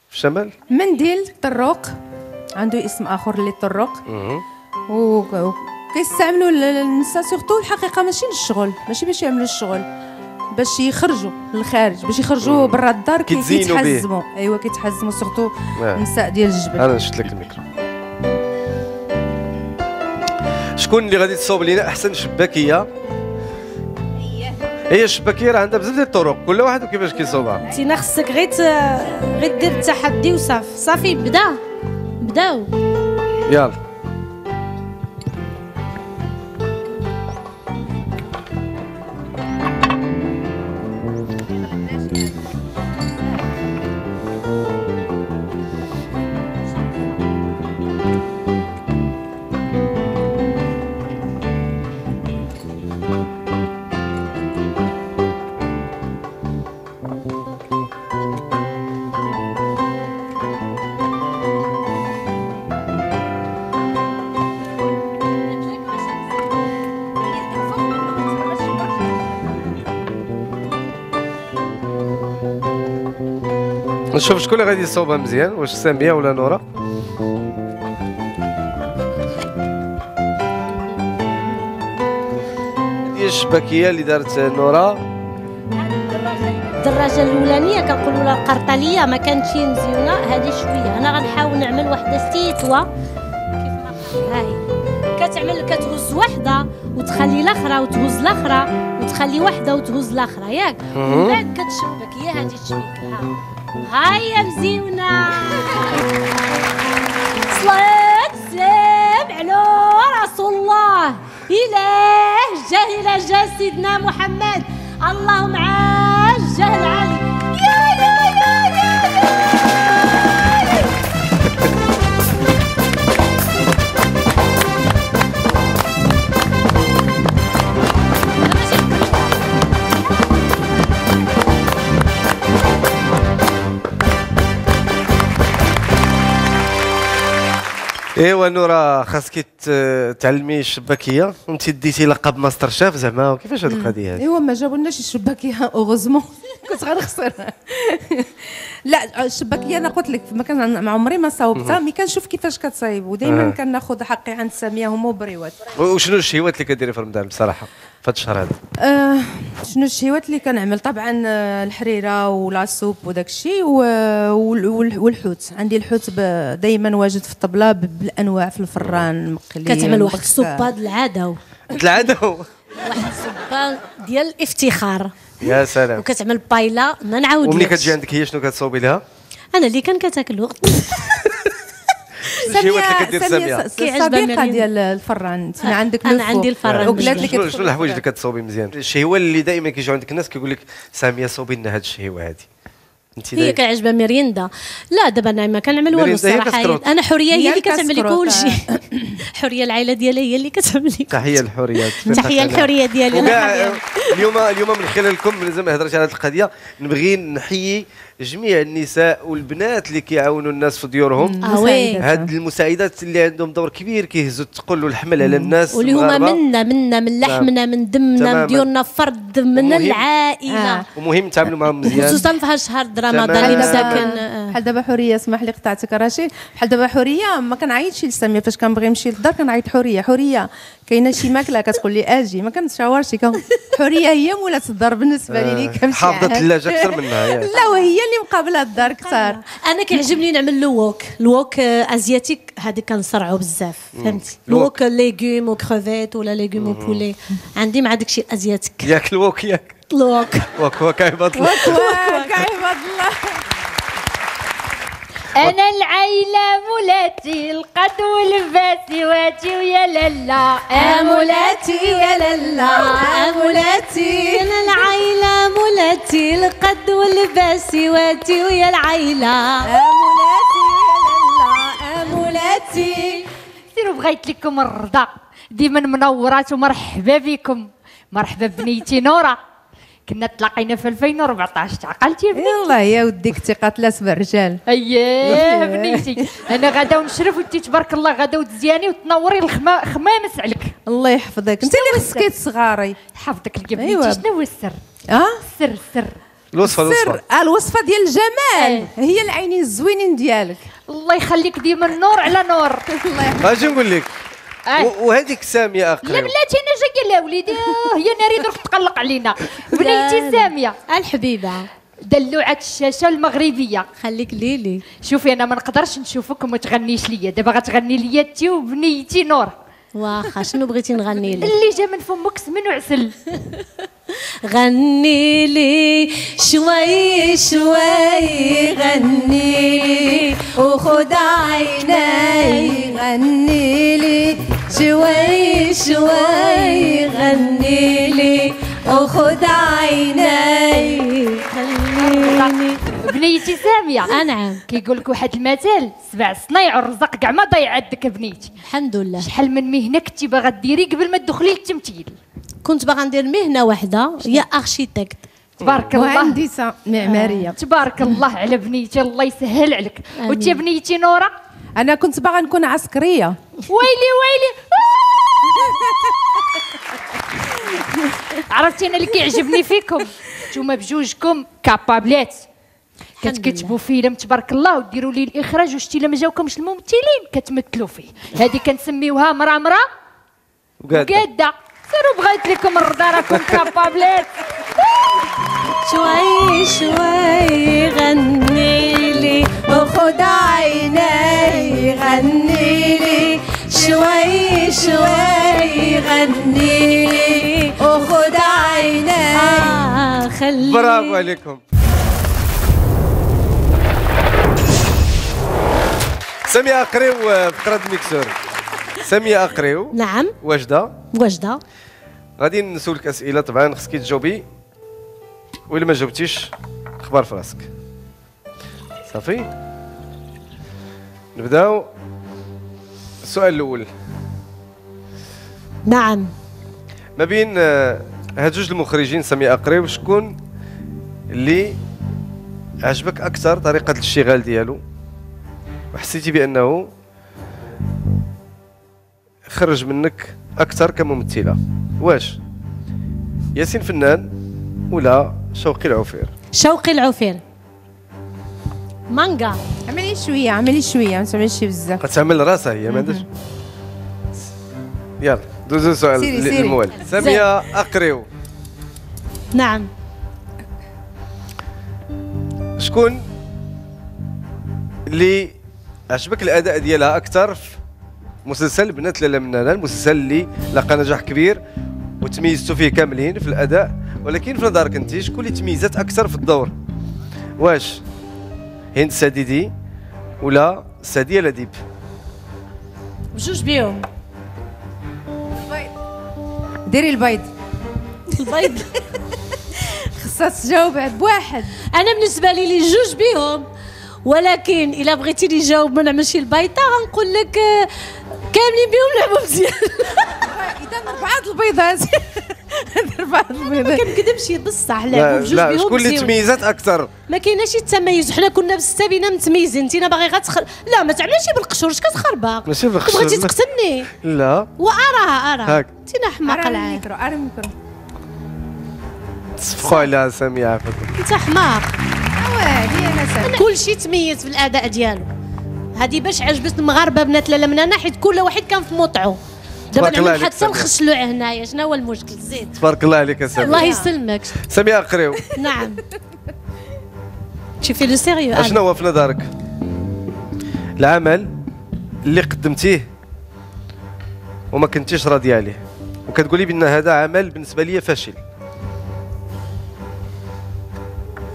A: في الشمال؟
C: منديل طروق، عنده اسم اخر اللي طروق. وكيستعملوا النساء سورتو الحقيقه ماشي للشغل، ماشي باش يعملوا الشغل، باش يخرجوا للخارج، باش يخرجوا برا الدار كيتحزموا. ايوا كيتحزموا سورتو النساء ديال الجبل.
A: انا شفت لك الميكرو. شكون اللي غادي تصوب لينا احسن شباكيه؟ هي الشباكيه راه عندها بزاف ديال الطرق، كل واحد وكيفاش كيصوبها.
B: انت خصك غير دير التحدي وصافي. بداو.
A: يلا. نشوف شكون اللي غادي يصوبها مزيان، واش سامية ولا نورة؟ هذه الشباكية اللي دارت نورة.
B: الدراجة الأولانية كنقولوا لها القرطالية ما كانتش مزيونة، هذه شوية. أنا غنحاول نعمل واحدة ستيتوة كيف ما هاي كتهز واحدة وتخلي الأخرى وتهز الأخرى وتخلي واحدة وتهز الأخرى ياك، ومن بعد كتشبك. هي هذه الشبكة هاي مزيونة. صلاة سلام على رسول الله. إله جاه سيدنا محمد. اللهم عاج جاه العالي. يا
A: ايوا نورا خاصك تعلمي الشباكيه، وانت ديتي لقب ماستر شاف زعما كيفاش هذه القضيه هذه؟
C: ايوا ما جابولناش الشباكيه اوغوزمون كنت غنخسر. لا الشباكيه انا قلت لك ما كان ما عمري ما صاوبتها، مي كنشوف كيفاش كتصايب ودائما كناخذ حقي عند ساميه هما وبريوات.
A: وشنو الشهوات اللي كديري في رمضان بصراحه في هذا الشهر هذا؟
C: شنو الشهوات اللي كنعمل؟ طبعا الحريره ولا سوب وداك الشيء والحوت. عندي الحوت دائما واجد في الطبله بالانواع في الفران مقلي.
B: كتعمل واحد السوبه العاده واحد السوبه ديال الافتخار.
A: يا سلام.
B: وكتعمل بايلا ما نعاودلكش.
A: وملي كتجي عندك هي شنو كتصوبي لها؟
B: انا اللي كتاكلو.
A: الشهوات اللي كدير ساميه
C: السابقه ديال الفران. انت عندك
B: انا عندي الفران.
A: وقلات لك شنو الحوايج اللي كتصوبي مزيان؟ الشهوه اللي دائما كيجيو عندك الناس كيقول لك ساميه صوبي لنا هذه الشهوه هذه.
B: هي كنعجبها ميريندا. لا دابا انا ما كنعمل والو الصراحه. انا حوريه هي اللي كتعمل لي كل شيء. حوريه العائله ديالها هي اللي كتعمل لي.
A: تحيه للحوريات.
B: تحيه للحوريه ديالي.
A: اليوم من خلالكم لازم هضرت على هذه القضيه، نبغي نحيي جميع النساء والبنات اللي كيعاونوا الناس في ديورهم. هاد المساعدات اللي عندهم دور كبير كيهزوا الثقل والحمل على الناس
B: واللي هما منا من لحمنا من دمنا من ديورنا فرد من العائله.
A: ومهم نتعاملوا معهم مزيان
B: خصوصا في هالشهر رمضان اللي مساكن.
C: بحال دابا حوريه اسمح لي قطعتك رشيد. بحال دابا حوريه ما كنعيطش لساميه فاش كنبغي نمشي للدار كنعيط حوريه كاينه شي ماكله كتقول لي اجي ما كنتشاورش. حوريه هي مولات الدار بالنسبه لي كنمشي
A: حافظه الثلاجه اكثر منها.
C: لا وهي اللي مقابله الدار كثار.
B: انا كيعجبني نعمل الووك ازياتيك هذيك كنصرعو بزاف فهمتي. الووك ليغوم وكروفيت ولا ليغوم وبولي عندي مع داكشي ازياتيك.
A: ياك الووك ياك وك عباد الله.
C: وك عباد الله.
N: انا العيله مولاتي القد والباسي واتي ويا لالا
B: مولاتي يا لالا مولاتي. انا العيله مولاتي القد والباسي واتي ويا العيله
N: مولاتي يا لالا مولاتي. سيروا بغيت لكم الرضا ديما منورات ومرحبا بكم. مرحبا بنيتي نورا. كنا تلاقينا في 2014 تعقلتي يا بنيتي؟
C: يلاه يا وديك الثقه 3 رجال.
N: اييه بنيتي انا غادا ونشرف وانت تبارك الله غادا وتزياني وتنوري الخمامس عليك.
C: الله يحفظك. انت اللي خصك صغاري.
N: حفظك لك يا بنيتي. شنو هو السر؟ السر
C: الوصفه ديال الجمال هي العينين الزوينين ديالك.
N: الله يخليك ديما النور على نور.
C: الله يحفظك.
A: اجي نقول لك وهذيك ساميه اقرب.
N: لا بلاتي انا جايه لا وليدي هي ناري درك تقلق علينا. بنيتي ساميه
B: الحبيبه
N: دلوعه الشاشه المغربيه.
B: خليك ليلي.
N: شوفي انا ما نقدرش نشوفك وما تغنيش ليا. دابا غتغني ليا انت وبنيتي نور.
B: واخا شنو بغيتي نغني لك؟
N: اللي جا من فمك سمن وعسل.
B: غني لي شوي شوي غني لي وخد عيني.
C: غني لي
B: شوي شوي غني لي وخد عيني. خليني
N: بنيتي ساميه.
B: انعم.
N: كيقول لك واحد المثل 7 صنايع والرزق كاع ما ضيع عندك بنيتي.
B: الحمد لله.
N: شحال من مهنه كنتي باغا ديري قبل ما تدخلي للتمثيل؟
B: كنت باغا ندير مهنه واحده هي اركيتكت.
N: تبارك الله.
C: مهندسه معماريه.
N: تبارك الله على بنيتي الله يسهل عليك. وانت يا بنيتي نوره؟
C: انا كنت باغا نكون عسكريه.
N: ويلي عرفتي انا اللي كيعجبني فيكم نتوما بجوجكم كابابلات. كتكتبوا فيلم تبارك الله وديروا ليه الاخراج وشتي الا ما جاوكمش الممثلين كتمثلوا فيه. هذه كنسميوها مرا وقاده. سيروا بغيت لكم الرضا راكم كابابلات.
B: شوي شوي غني لي وخد عيني. غني لي شوي شوي غني لي وخد عيني. خلي.
A: برافو عليكم. ساميه اقريو فقره الميكسور. ساميه اقريو.
B: نعم.
A: واجده غادي نسولك اسئله طبعا خصك تجاوبي وإلا ما جاوبتيش خبر في راسك. صافي نبداو. السؤال الاول.
B: نعم.
A: ما بين هاد جوج المخرجين ساميه اقريو شكون اللي عجبك اكثر طريقه الاشتغال ديالو وحسيتي بانه خرج منك اكثر كممثله؟ واش ياسين فنان ولا شوقي العفير؟
B: شوقي العفير. مانجا.
C: عملي شويه عملي شويه ما تعملش بزاف.
A: غتعمل راسها هي ما عندهاش. يلا دوزو سؤال للموالد. ساميه اقريو.
B: نعم.
A: شكون اللي عجبك الاداء ديالها اكثر في مسلسل بنات لاله منانا، المسلسل اللي لقى نجاح كبير وتميزتوا فيه كاملين في الاداء، ولكن في نظرك انت شكون اللي تميزت اكثر في الدور؟ واش هند السديدي ولا ساديه لديب؟
B: بجوج بيهم.
C: ديري البيض.
B: البيض.
C: خصها تجاوب بواحد.
B: انا بالنسبه لي جوج بيهم، ولكن الا بغيتيني نجاوب ما نعملش البيضه غنقول لك كاملين بيهم لعبوا مزيان.
C: اذا 4 البيضات. 4 البيضات.
B: ما كنكذبش بصح
A: لا لا شكون اللي تميزت اكثر؟
B: ما كايناش التميز، حنا كنا بالسته بينا متميزين، انت باغي لا ما تعملش بالقشور، اش كتخربق؟
A: ماشي بالقشور.
B: بغيتي تقتلني؟
A: لا
B: واراها
A: هاك
B: انت حماق العين.
C: ارى الميكرو.
A: تصفقوا عليها ساميه عافاكم.
B: انت حماق.
C: انا
B: كلشي تميز في الاداء ديالو. هذه باش عجبت المغاربه بنات لاله منانا، حيت كل واحد كان في موطعو. دابا نعمل حتى نخشلوع هنايا، شنو هو المشكل؟ زيد.
A: تبارك الله عليك يا ساميه.
B: الله يسلمك.
A: ساميه اقريو.
B: نعم. شوفي لو سيريو.
A: اشنو هو في نظرك العمل اللي قدمتيه وما كنتيش راضيه عليه وكتقولي بان هذا عمل بالنسبه لي فاشل؟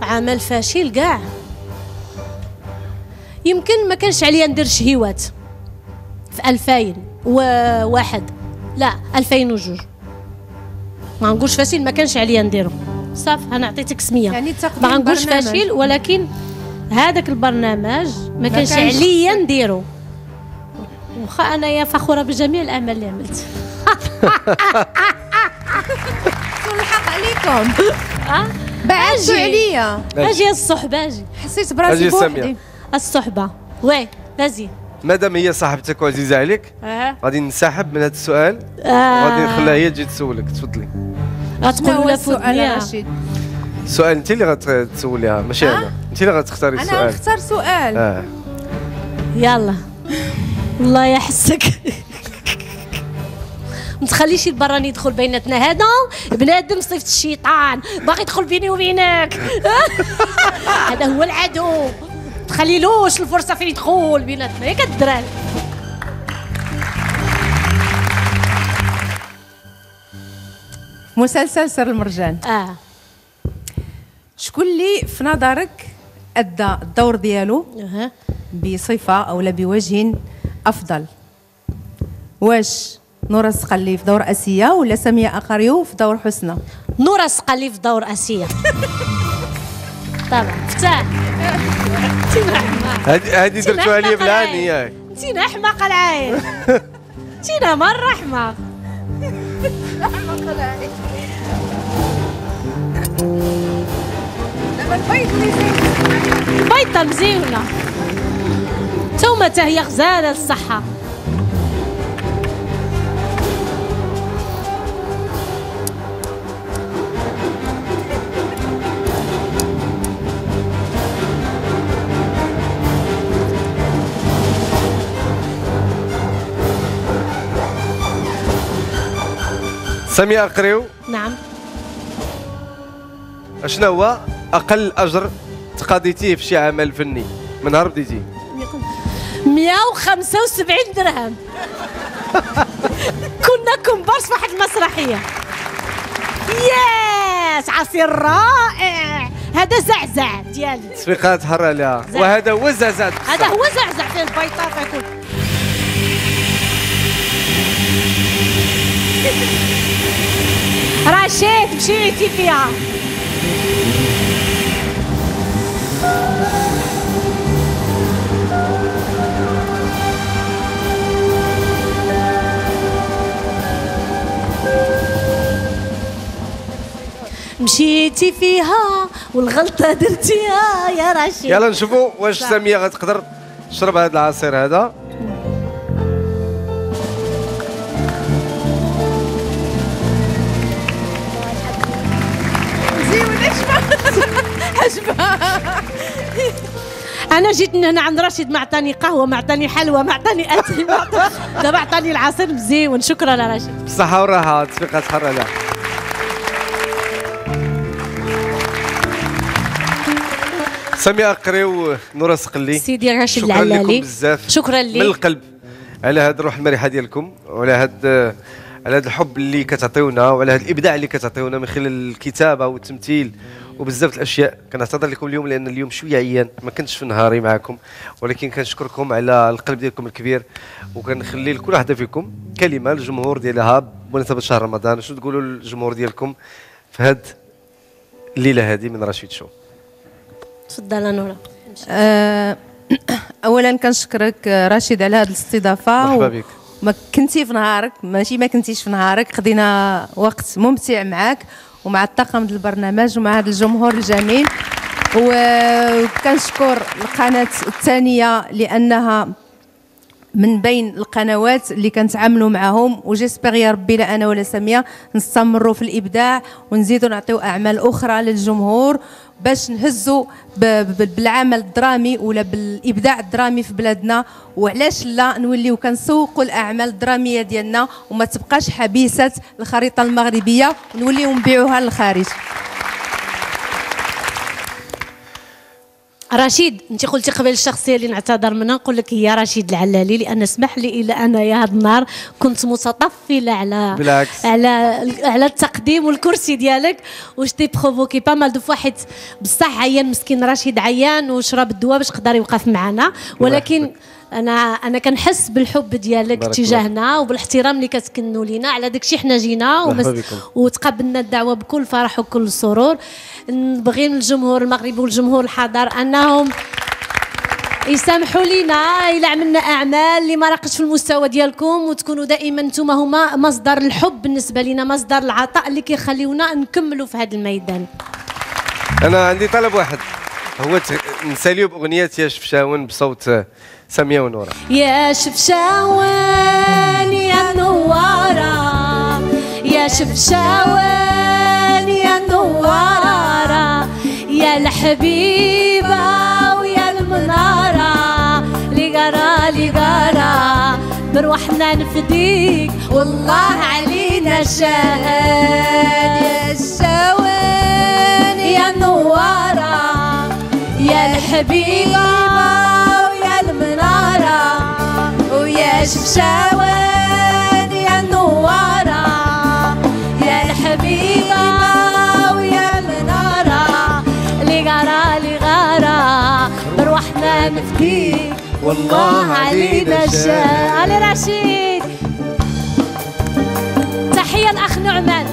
B: عمل فاشل كاع. يمكن ما كانش عليا ندير شهيوات في 2001 لا 2002. ما نقولش فاشل، ما كانش عليا نديرو صافي. انا عطيتك سميه
C: يعني
B: ما غنقولش فاشل، ولكن هذاك البرنامج ما كانش عليا نديرو، واخا انايا فخوره بجميع الاعمال اللي عملت.
C: الحق عليكم. بعدتوا عليا.
B: اجي الصحبه اجي.
C: حسيت براسي بوحدي.
B: الصحبه وي فازي.
A: مادام هي صاحبتك وعزيزه عليك غادي نسحب من هذا السؤال وغادي نخليها هي تجي تسولك. تفضلي.
B: غتقول لا
C: السؤال رشيد؟
A: السؤال انت اللي غتسوليها ماشي انا. انت اللي غتختاري السؤال.
C: انا غنختار سؤال.
B: يلا والله يحسك. ما تخليش البراني يدخل بيناتنا، هذا بنادم صيفط الشيطان باغي يدخل بيني وبينك. هذا هو العدو، تخليلوش الفرصه فين يدخل بيناتنا ياك الدراري.
C: مسلسل سر المرجان. شكون اللي في نظرك ادى الدور ديالو بصفه او لا بوجه افضل؟ واش نورة السقلي في دور اسيه ولا ساميه اقريو في دور حسنى؟
B: نورة السقلي في دور اسيه طبعا. فتاح
A: هذه درتوها لي بالعين ياك.
B: انتينا حماق العين. انتينا مره حماق.
C: حماق العين. دابا البيض مزيان.
B: البيضه مزيونه. توما حتى هي غزاله الصحه.
A: ساميه اقريو.
B: نعم.
A: اشنا هو اقل اجر تقاضيتيه في شي عمل فني من نهار بديتي؟
B: 175 درهم. كنا كومبارس في واحد المسرحيه. ياس عصير رائع. هذا زعزع ديالي.
A: تصفيقات تحر عليها. وهذا هو الزعزع.
B: هذا هو زعزع فيه البيطار يكون. رشيد مشيتي فيها. مشيتي فيها والغلطة درتيها يا رشيد.
A: يلا نشوفوا واش سامية غتقدر تشرب هذا العصير هذا.
C: عجبها.
B: انا جيت من هنا عند رشيد، ما عطاني قهوه، ما عطاني حلوه، ما عطاني اتاي، دابا عطاني العصير مزيون. شكرا لرشيد.
A: بالصحه والراحه، تصفيقات حره. لا سامية أقري ونورة سقلي،
B: سيدي رشيد
A: شكرا
B: العلالي،
A: لكم بزاف،
B: شكرا لي
A: من القلب على هذه الروح المرحه ديالكم، وعلى هذا الحب اللي كتعطيونا، وعلى هذا الابداع اللي كتعطيونا من خلال الكتابه والتمثيل وبزاف الاشياء. كنعتذر لكم اليوم لان اليوم شويه عيان، ما كنتش في نهاري معكم، ولكن كنشكركم على القلب ديالكم الكبير، وكنخلي لكل واحده فيكم كلمه للجمهور ديالها بمناسبه شهر رمضان. شنو تقولوا للجمهور ديالكم في هذه الليله هذه من رشيد شو؟
B: تفضل نورة.
C: اولا كنشكرك رشيد على هذه الاستضافه.
A: مرحبا بك.
C: ما كنتي في نهارك، ماشي ما كنتيش في نهارك، خدينا وقت ممتع معك ومع الطاقم ديال البرنامج ومع هذا الجمهور الجميل. وكنشكر القناه الثانيه لانها من بين القنوات اللي كنتعاملوا معهم، وجيسبيغ يا ربي لا انا ولا ساميه نستمروا في الابداع ونزيدوا نعطيو اعمال اخرى للجمهور باش نهزوا بالعمل الدرامي ولا بالابداع الدرامي في بلادنا. وعلاش لا نوليو كنسوقوا الاعمال الدراميه ديالنا وما تبقاش حبيسه الخريطه المغربيه ونوليو نبيعوها للخارج.
B: رشيد، انت قلتي قبل الشخصيه اللي نعتذر منها، نقول لك هي رشيد العلالي، لان اسمح لي الا انا يا هذا النهار كنت متطفله على
A: بالعكس.
B: على التقديم والكرسي ديالك، واش تي بروفوكي با مال دو واحد بصح عيان مسكين رشيد عيان وشرب الدواء باش يقدر يوقف معنا، ولكن انا كنحس بالحب ديالك تجاهنا وبالاحترام اللي كتكنوا لينا، على داكشي حنا جينا وتقبلنا الدعوه بكل فرح وكل سرور. نبغي من الجمهور المغربي والجمهور الحضار انهم يسامحوا لينا الا عملنا اعمال اللي ما راقتش في المستوى ديالكم، وتكونوا دائما نتوما هما مصدر الحب بالنسبه لنا، مصدر العطاء اللي كيخليونا نكملوا في هذا الميدان.
A: انا عندي طلب واحد، هو نساليو باغنيه يا شفشاون بصوت ساميه ونوره.
B: يا شفشاون يا نواره، يا شفشاون يا نواره، يا الحبيبه ويا المناره، لقرا لقرا بروحنا نفديك والله علينا شاهد. يا الشاون يا نواره، يا الحبيبه ويا المناره، ويا شفشاون يا نواره، يا الحبيبه ويا المناره، لقرا لقرا بروحنا نفديك والله علينا شاهد. علي رشيد، تحيه الاخ نعمان.